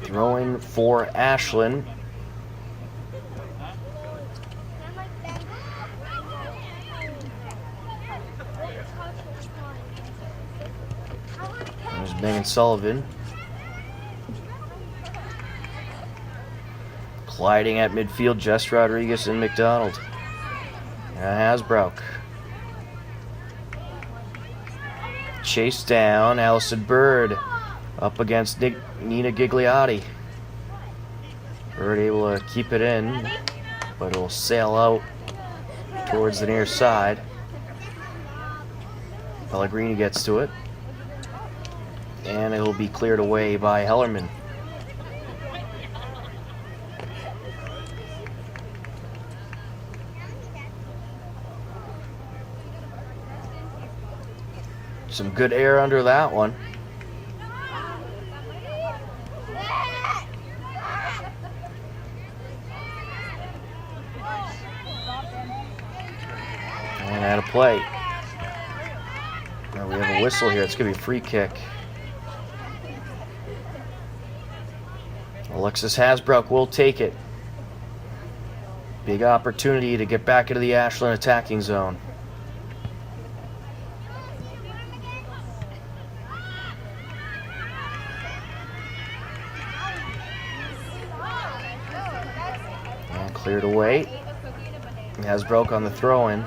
Throwing for Ashland. There's Megan Sullivan. Gliding at midfield, Jess Rodriguez and McDonald. Hasbrook. Chased down, Allison Bird up against Nina Gigliotti. Bird able to keep it in, but it'll sail out towards the near side. Pellegrini gets to it, and it'll be cleared away by Hellerman. Some good air under that one. And out of play. Now we have a whistle here. It's going to be a free kick. Alexis Hasbrook will take it. Big opportunity to get back into the Ashland attacking zone. And cleared away. Hasbrook on the throw-in.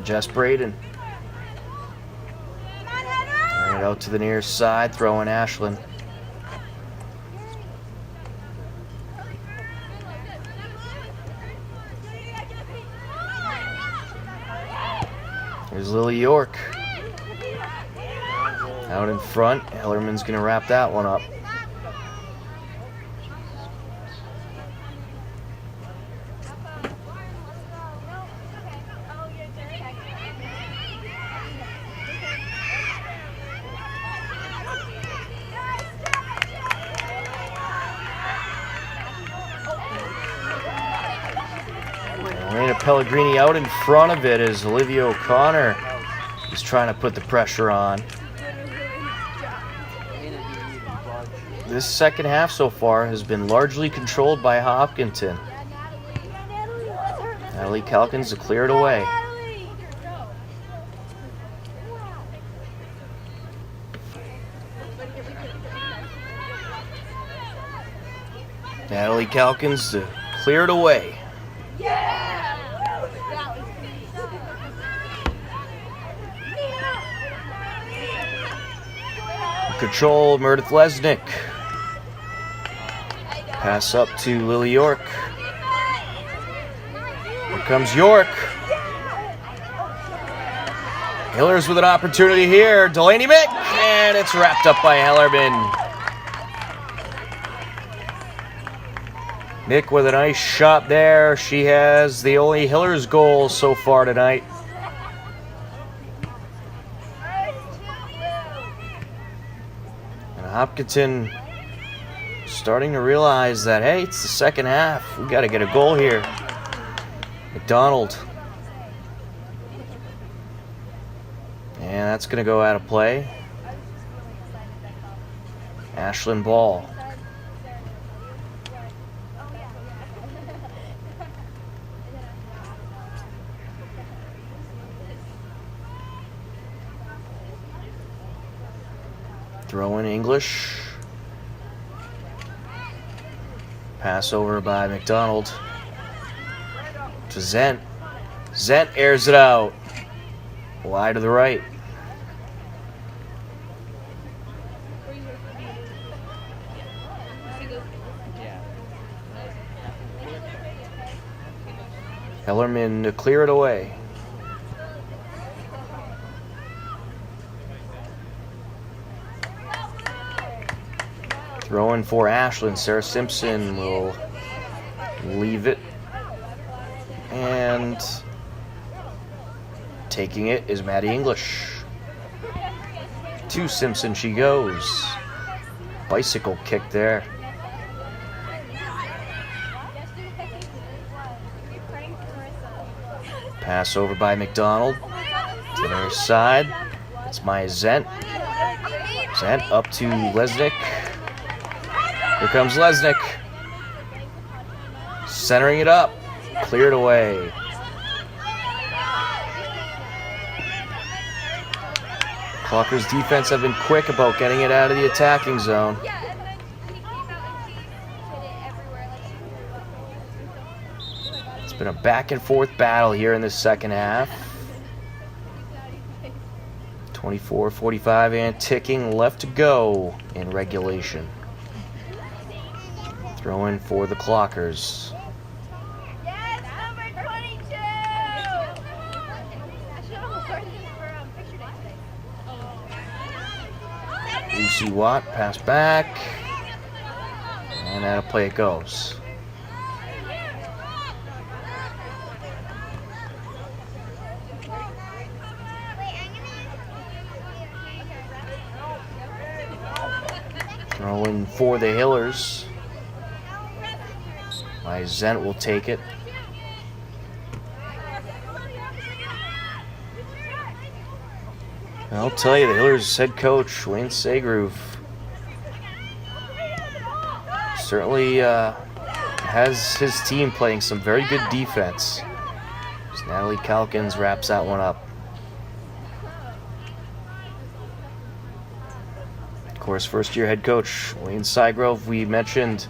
Jess Braden. Right out to the near side, throwing Ashland. Here's Lily York. Out in front, Hellerman's going to wrap that one up. Elena Pellegrini out in front of it as Olivia O'Connor is trying to put the pressure on. this second half so far has been largely controlled by Hopkinton. Natalie Calkins to clear it away. Natalie Calkins to clear it away. Control, Meredith Lesnick. Pass up to Lily York. Here comes York. Hillers with an opportunity here. Delaney Mick, and it's wrapped up by Hellerman. Mick with a nice shot there. She has the only Hillers goal so far tonight. And Hopkinton starting to realize that, hey, it's the second half. We got to get a goal here. McDonald. And that's going to go out of play. Ashland ball. Throw in English. Pass over by McDonald to Zent. Zent airs it out. Wide to the right. Hellerman to clear it away. Throwing for Ashland. Sarah Simpson will leave it. And taking it is Maddie English. To Simpson she goes. Bicycle kick there. Pass over by McDonald. To the near side. It's Maya Zent. Zent up to Lesnick. Here comes Lesnick. Centering it up. Cleared away. Clocker's defense have been quick about getting it out of the attacking zone. It's been a back and forth battle here in the second half. 24:45 and ticking left to go in regulation. Throw in for the Clockers. Lucy Watt, pass back. And out of play it goes. Throw in for the Hillers. My Zent will take it. I'll tell you, the Hillers head coach, Wayne Segrove, certainly has his team playing some very good defense. As Natalie Calkins wraps that one up. Of course, first-year head coach Wayne Segrove, we mentioned,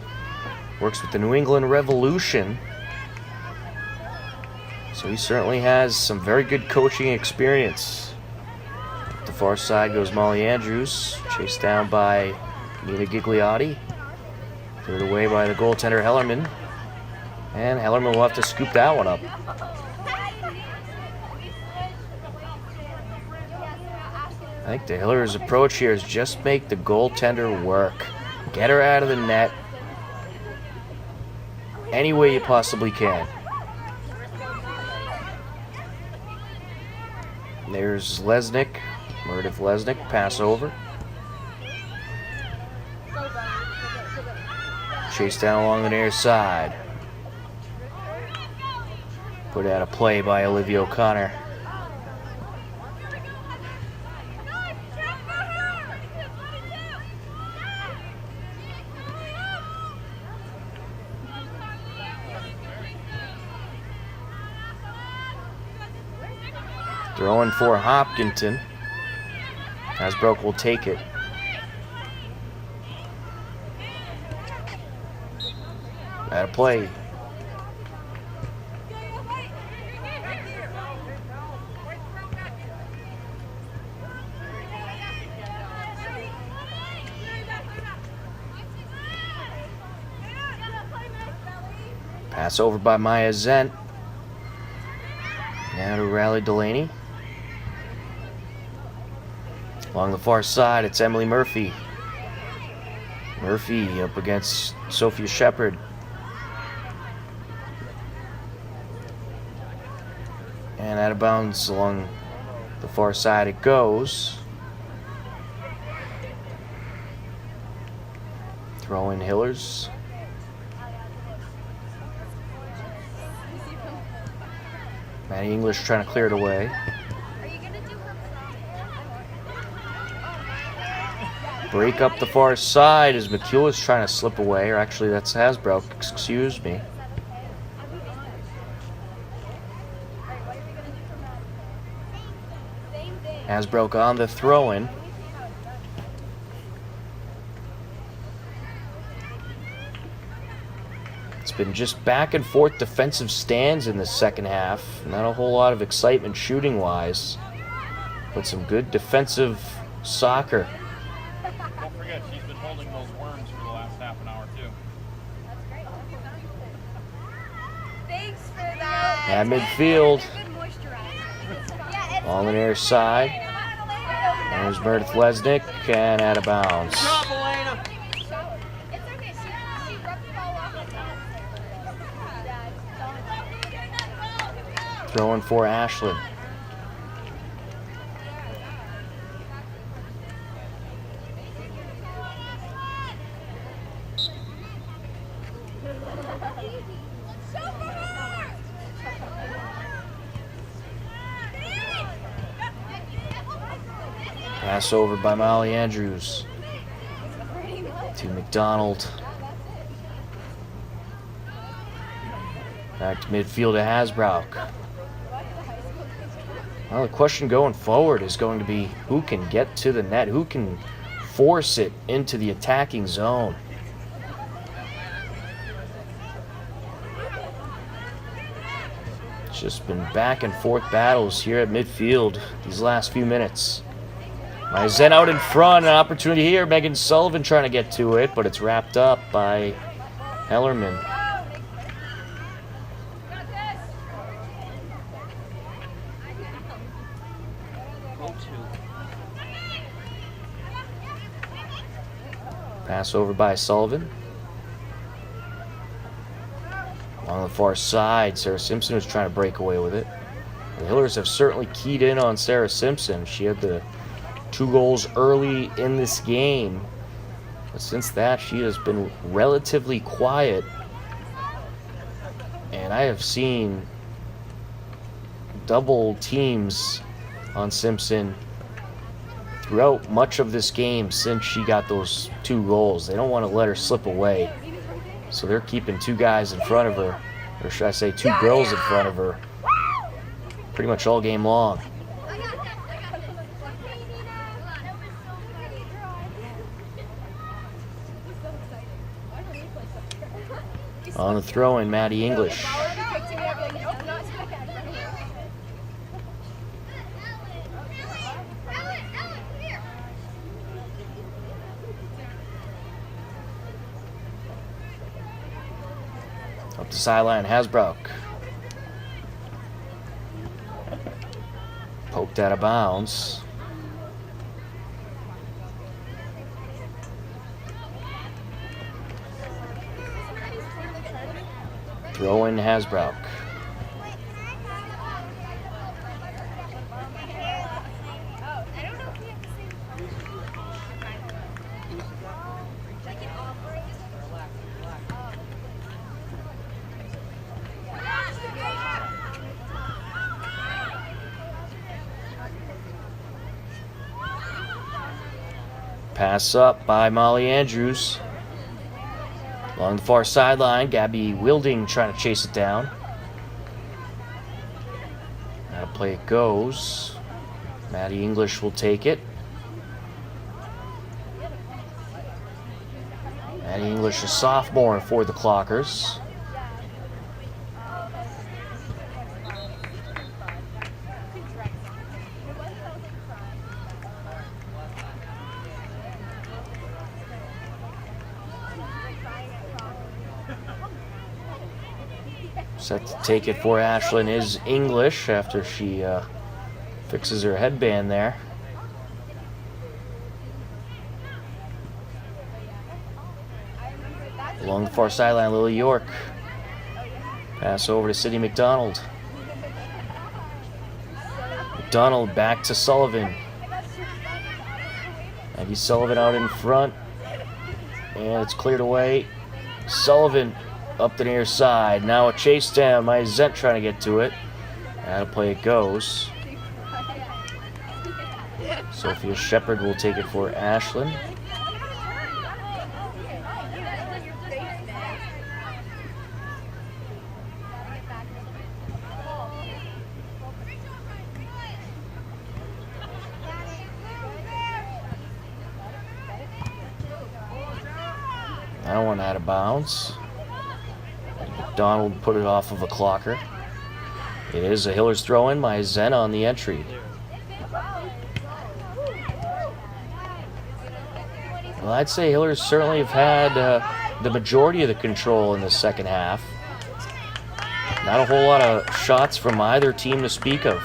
works with the New England Revolution. So he certainly has some very good coaching experience. The far side goes Molly Andrews, chased down by Nina Gigliotti. Cleared away by the goaltender Hellerman. And Hellerman will have to scoop that one up. I think the Hillers' approach here is just make the goaltender work. Get her out of the net any way you possibly can. There's Lesnick. Meredith Lesnick, pass over. Chased down along the near side. Put out of play by Olivia O'Connor. Throwing for Hopkinton. Hasbrook will take it. Bad play. Pass over by Maya Zent. Now to Riley Delaney. Along the far side, it's Emily Murphy. Murphy up against Sophia Shepard. And out of bounds along the far side it goes. Throw in Hillers. Maddie English trying to clear it away. Break up the far side as McEw's trying to slip away, or actually that's Hasbrook, excuse me. Hasbrook on the throw-in. It's been just back and forth defensive stands in the second half. Not a whole lot of excitement shooting-wise, but some good defensive soccer. Don't forget, she's been holding those worms for the last half an hour, too. Thanks for that. At midfield, on the near side. There's Meredith Lesnick, and out of bounds. Throwing for Ashland. Pass over by Molly Andrews to McDonald. Back to midfield to Hasbrook. Well, the question going forward is going to be who can get to the net, who can force it into the attacking zone. It's just been back and forth battles here at midfield these last few minutes. Zen out in front, an opportunity here. Megan Sullivan trying to get to it, but it's wrapped up by Hellerman. Pass over by Sullivan. On the far side, Sarah Simpson was trying to break away with it. The Hillers have certainly keyed in on Sarah Simpson. She had the 2 goals early in this game, but since that she has been relatively quiet, and I have seen double teams on Simpson throughout much of this game since she got those 2 goals. They don't want to let her slip away, so they're keeping 2 guys in front of her, or should I say 2 girls in front of her, pretty much all game long. On the throw-in, Maddie English. Up the sideline, Hasbrook. Poked out of bounds. Throw in Hasbrook. Pass up by Molly Andrews. Along the far sideline, Gabby Wilding trying to chase it down. Out of That play it goes. Maddie English will take it. Maddie English, a sophomore for the Clockers. Set to take it for Ashland is English after she fixes her headband there. Along the far sideline, Lily York. Pass over to Sydney McDonald. McDonald back to Sullivan. Maggie Sullivan out in front. And it's cleared away. Sullivan up the near side. Now a chase down. My Zent trying to get to it. That'll play it goes. Sophia Shepard will take it for Ashland. That one out of bounds. McDonald put it off of a Clocker. It is a Hillers throw-in. My Zen on the entry. Well, I'd say Hillers certainly have had the majority of the control in the second half. Not a whole lot of shots from either team to speak of.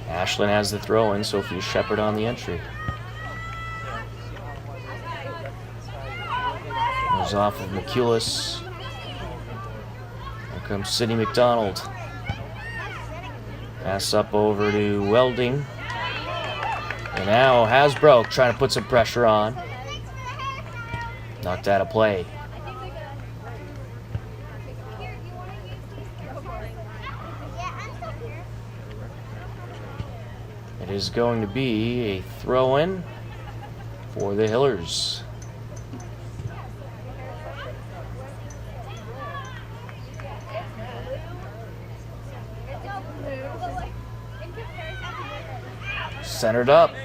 Ashland has the throw-in. Sophia Shepard on the entry. Goes off of McCulis. Here comes Sydney McDonald. Pass up over to Welding. And now Hasbro trying to put some pressure on. Knocked out of play. It is going to be a throw-in for the Hillers. Centered up.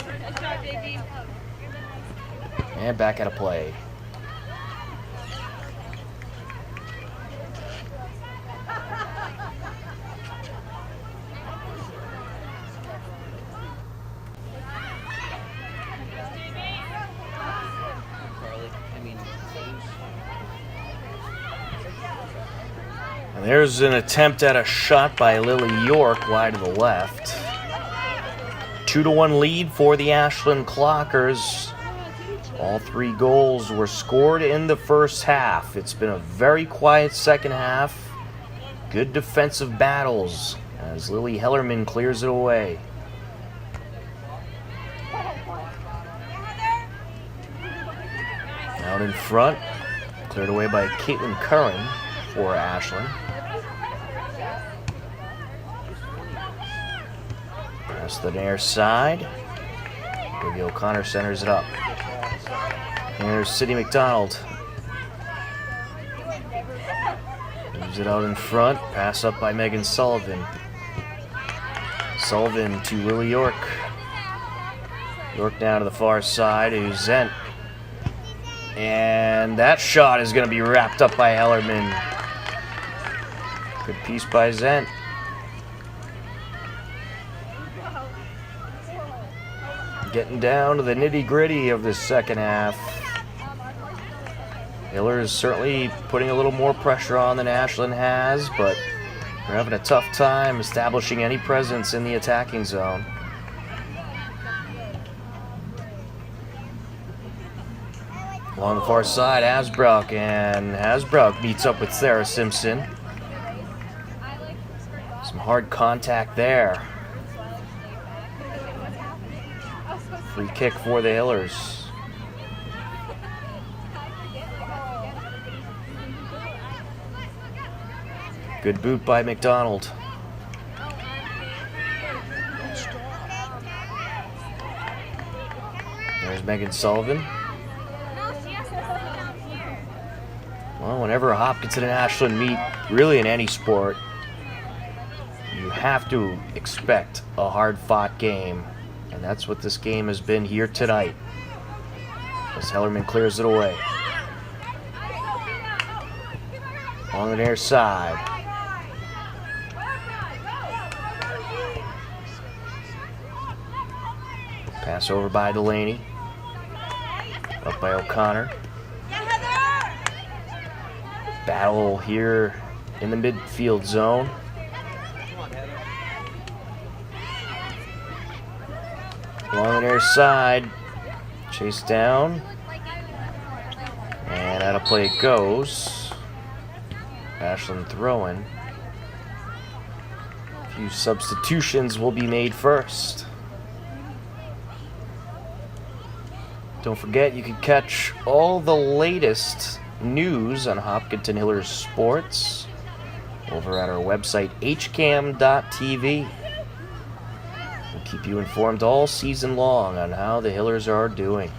And back out of play. And there's an attempt at a shot by Lily York wide to the left. 2-1 lead for the Ashland Clockers. All three goals were scored in the first half. It's been a very quiet second half. Good defensive battles as Lily Hellerman clears it away. Out in front, cleared away by Caitlin Curran for Ashland. Pass the near side. Maybe O'Connor centers it up. And there's Sydney McDonald. Moves it out in front. Pass up by Megan Sullivan. Sullivan to Lily York. York down to the far side to Zent. And that shot is going to be wrapped up by Hellerman. Good piece by Zent. Getting down to the nitty-gritty of this second half. Hillers certainly putting a little more pressure on than Ashland has, but they're having a tough time establishing any presence in the attacking zone. Along the far side, Hasbrook, and Hasbrook meets up with Sarah Simpson. Some hard contact there. Free kick for the Hillers. Good boot by McDonald. There's Megan Sullivan. Well, whenever Hopkinton and Ashland meet, really in any sport, have to expect a hard-fought game, and that's what this game has been here tonight. As Hellerman clears it away. On the near side. Pass over by Delaney. Up by O'Connor. Battle here in the midfield zone. Along the near side. Chase down. And out of play it goes. Ashland throwing. A few substitutions will be made first. Don't forget, you can catch all the latest news on Hopkinton+Hillers Sports over at our website, hcam.tv. We'll keep you informed all season long on how the Hillers are doing.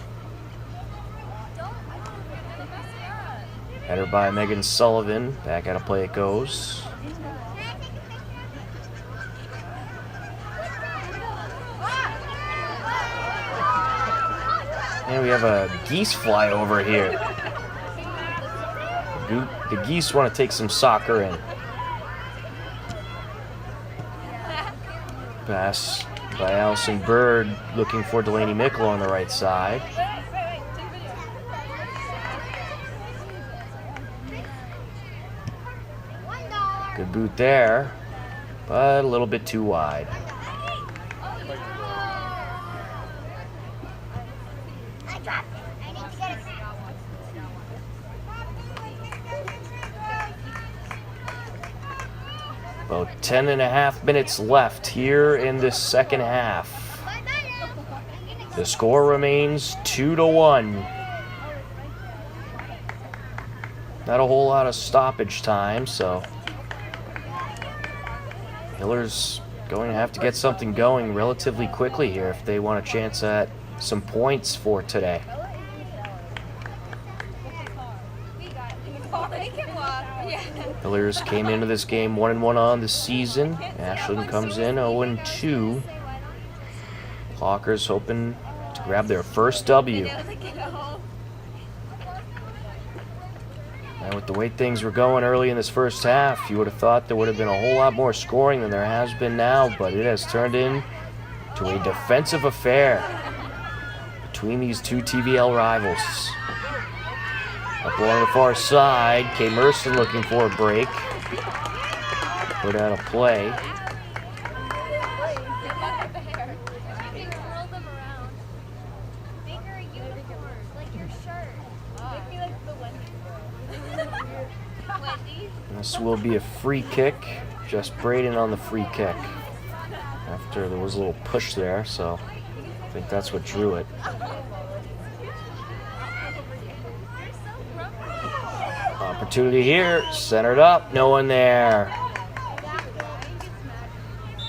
Header by Megan Sullivan. Back out of play it goes. And we have a geese fly over here. The geese want to take some soccer in. Pass by Allison Bird, looking for Delaney Mickle on the right side. Good boot there, but a little bit too wide. About 10.5 minutes left here in the second half. The score remains 2-1. Not a whole lot of stoppage time, so Hillers going to have to get something going relatively quickly here if they want a chance at some points for today. Hillers came into this game 1-1 on the season. Ashland comes in 0-2. Hawkers hoping to grab their first W. And with the way things were going early in this first half, you would have thought there would have been a whole lot more scoring than there has been now, but it has turned into a defensive affair between these two TVL rivals. Up along the far side, Kay Merson looking for a break. Put out a play. This will be a free kick. Just Braden on the free kick. After there was a little push there, so I think that's what drew it. Opportunity here, centered up, no one there.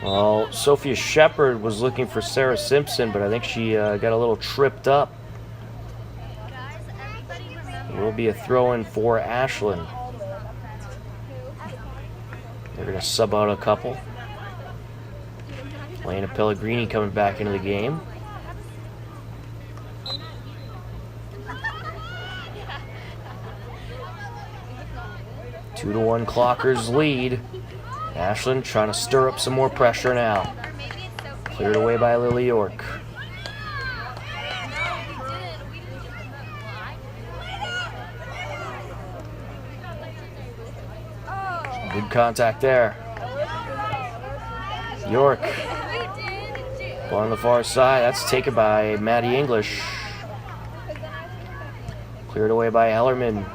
Well, Sophia Shepard was looking for Sarah Simpson, but I think she got a little tripped up. It will be a throw-in for Ashland. They're going to sub out a couple. Elena Pellegrini coming back into the game. Two to 1 Clockers lead. Ashland trying to stir up some more pressure now. Cleared away by Lily York. Good contact there. York. Ball on the far side. That's taken by Maddie English. Cleared away by Hellerman.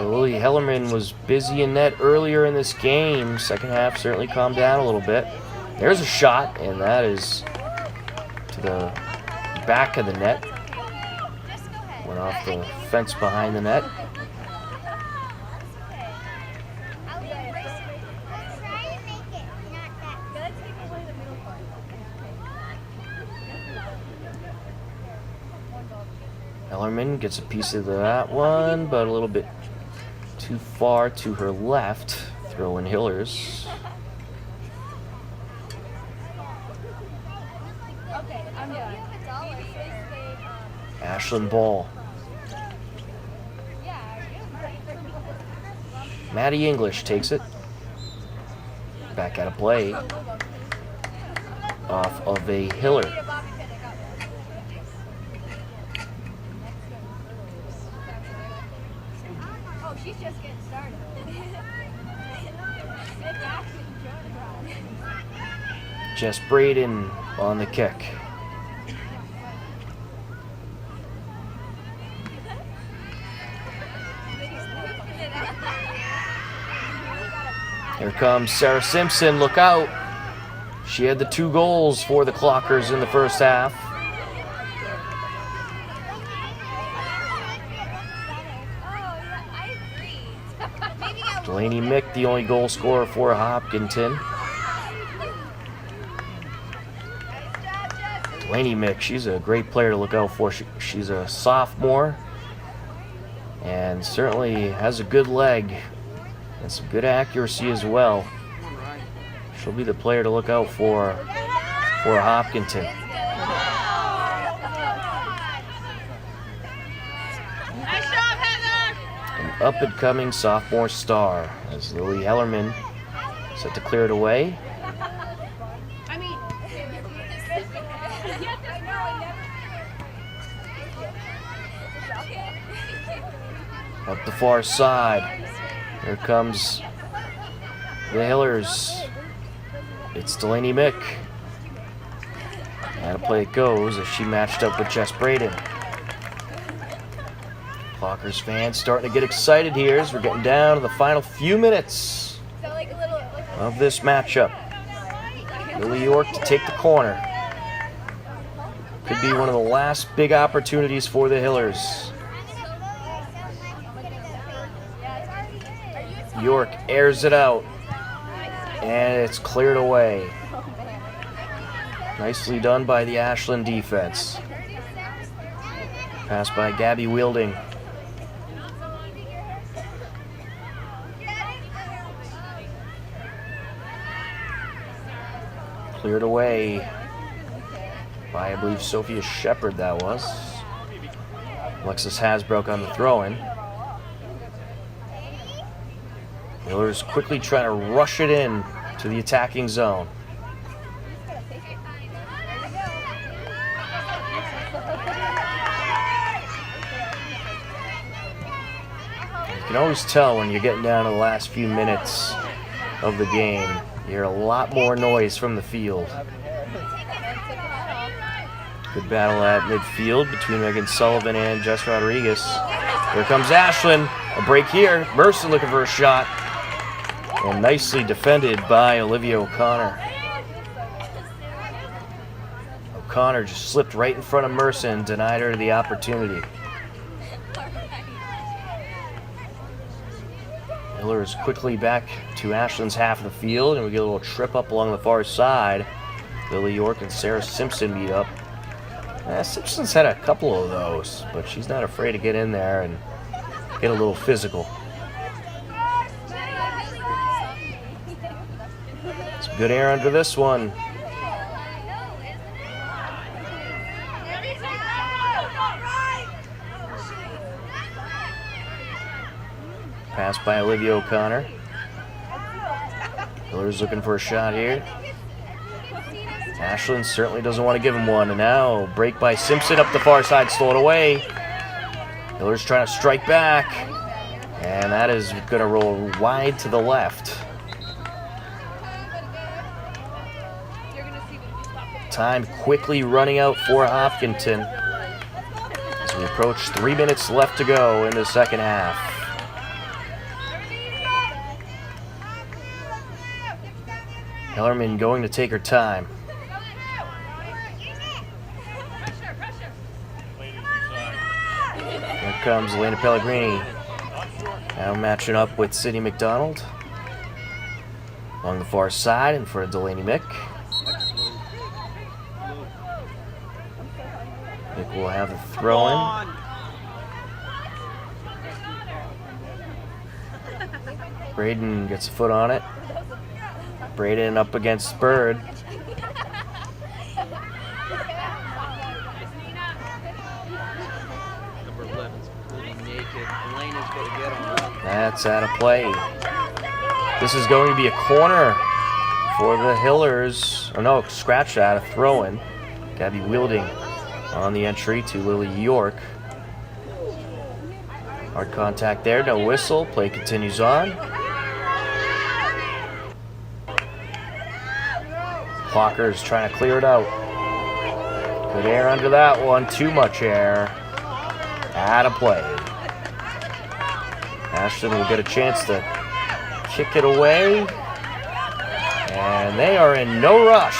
Lily Hellerman was busy in net earlier in this game. Second half certainly calmed down a little bit. There's a shot, and that is to the back of the net. Went off the fence behind the net. Hellerman gets a piece of that one, but a little bit too too far to her left. Throw in Hillers. Okay, I'm done. Ashland ball. Maddie English takes it. Back out of play. Off of a Hiller. Oh, she's just getting started. Jess Braden on the kick. Here comes Sarah Simpson. Look out. She had the 2 goals for the Clockers in the first half. Delaney Mick, the only goal scorer for Hopkinton. Delaney Mick, she's a great player to look out for. She's a sophomore and certainly has a good leg and some good accuracy as well. She'll be the player to look out for Hopkinton. An up-and-coming sophomore star as Lily Hellerman set to clear it away. Up the far side. Here comes the Hillers. It's Delaney Mick. And a play it goes as she matched up with Jess Braden. Clockers fans starting to get excited here as we're getting down to the final few minutes of this matchup. Lily York to take the corner. Could be one of the last big opportunities for the Hillers. York airs it out. And it's cleared away. Nicely done by the Ashland defense. Pass by Gabby Wielding. Cleared away by, I believe, Sophia Shepard that was. Alexis Hasbrook on the throw-in. Hillers quickly trying to rush it in to the attacking zone. You can always tell when you're getting down to the last few minutes of the game. You hear a lot more noise from the field. Good battle at midfield between Megan Sullivan and Jess Rodriguez. Here comes Ashland. A break here. Mercer looking for a shot. And nicely defended by Olivia O'Connor. O'Connor just slipped right in front of Mercer and denied her the opportunity. Hillers quickly back to Ashland's half of the field, and we get a little trip up along the far side. Lily York and Sarah Simpson meet up. Simpson's had a couple of those, but she's not afraid to get in there and get a little physical. Some good air under this one. Pass by Olivia O'Connor. Hillers looking for a shot here. Ashland certainly doesn't want to give him one. And now break by Simpson up the far side, stole it away. Hillers trying to strike back. And that is going to roll wide to the left. Time quickly running out for Hopkinton as we approach 3 minutes left to go in the second half. Hellerman going to take her time. Here comes Elena Pellegrini. Now matching up with Sydney McDonald. Along the far side and for Delaney Mick. Mick will have the throw-in. Braden gets a foot on it. Braden up against Bird. Number 11's completely naked. Elena's got to get on that. That's out of play. This is going to be a corner for the Hillers. Oh no, scratched out of throw-in. Gabby Wielding on the entry to Lily York. Hard contact there, no whistle. Play continues on. Clockers trying to clear it out. Good air under that one. Too much air. Out of play. Ashland will get a chance to kick it away. And they are in no rush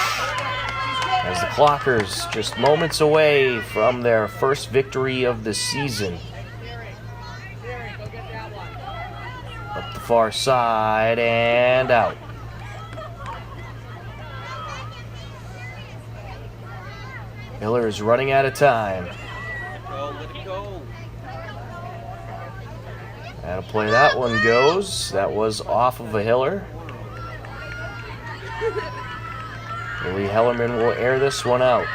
as the Clockers just moments away from their first victory of the season. Up the far side and out. Miller is running out of time. Let it go. Out of play that one goes. That was off of a Hiller. Lily Hellerman will air this one out.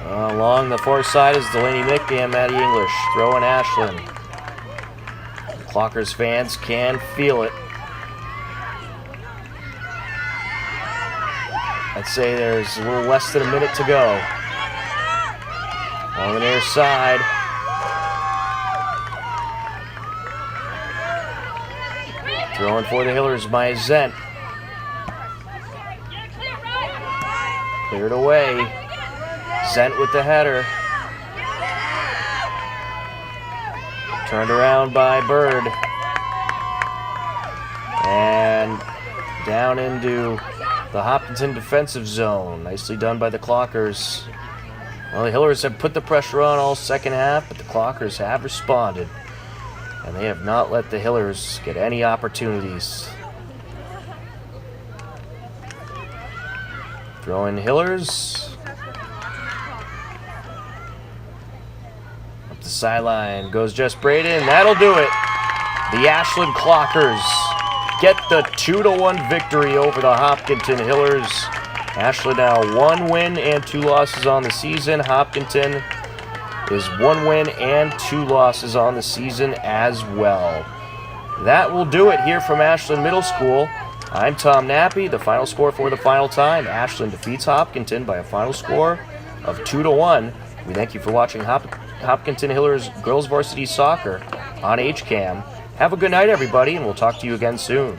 Along the far side is Delaney Mick and Maddie English. Throwing Ashland. Clockers fans can feel it. I'd say there's a little less than a minute to go. On the near side. Throwing for the Hillers by Zent. Cleared away. Zent with the header. Turned around by Bird. And down into the Hopkinton defensive zone. Nicely done by the Clockers. Well, the Hillers have put the pressure on all second half, but the Clockers have responded. And they have not let the Hillers get any opportunities. Throwing Hillers. Up the sideline goes Jess Braden. That'll do it. The Ashland Clockers get the 2-1 victory over the Hopkinton Hillers. Ashland now 1 win and 2 losses on the season. Hopkinton is 1 win and 2 losses on the season as well. That will do it here from Ashland Middle School. I'm Tom Nappy. The final score for the final time. Ashland defeats Hopkinton by a final score of 2-1. We thank you for watching Hopkinton Hillers Girls Varsity Soccer on HCAM. Have a good night, everybody, and we'll talk to you again soon.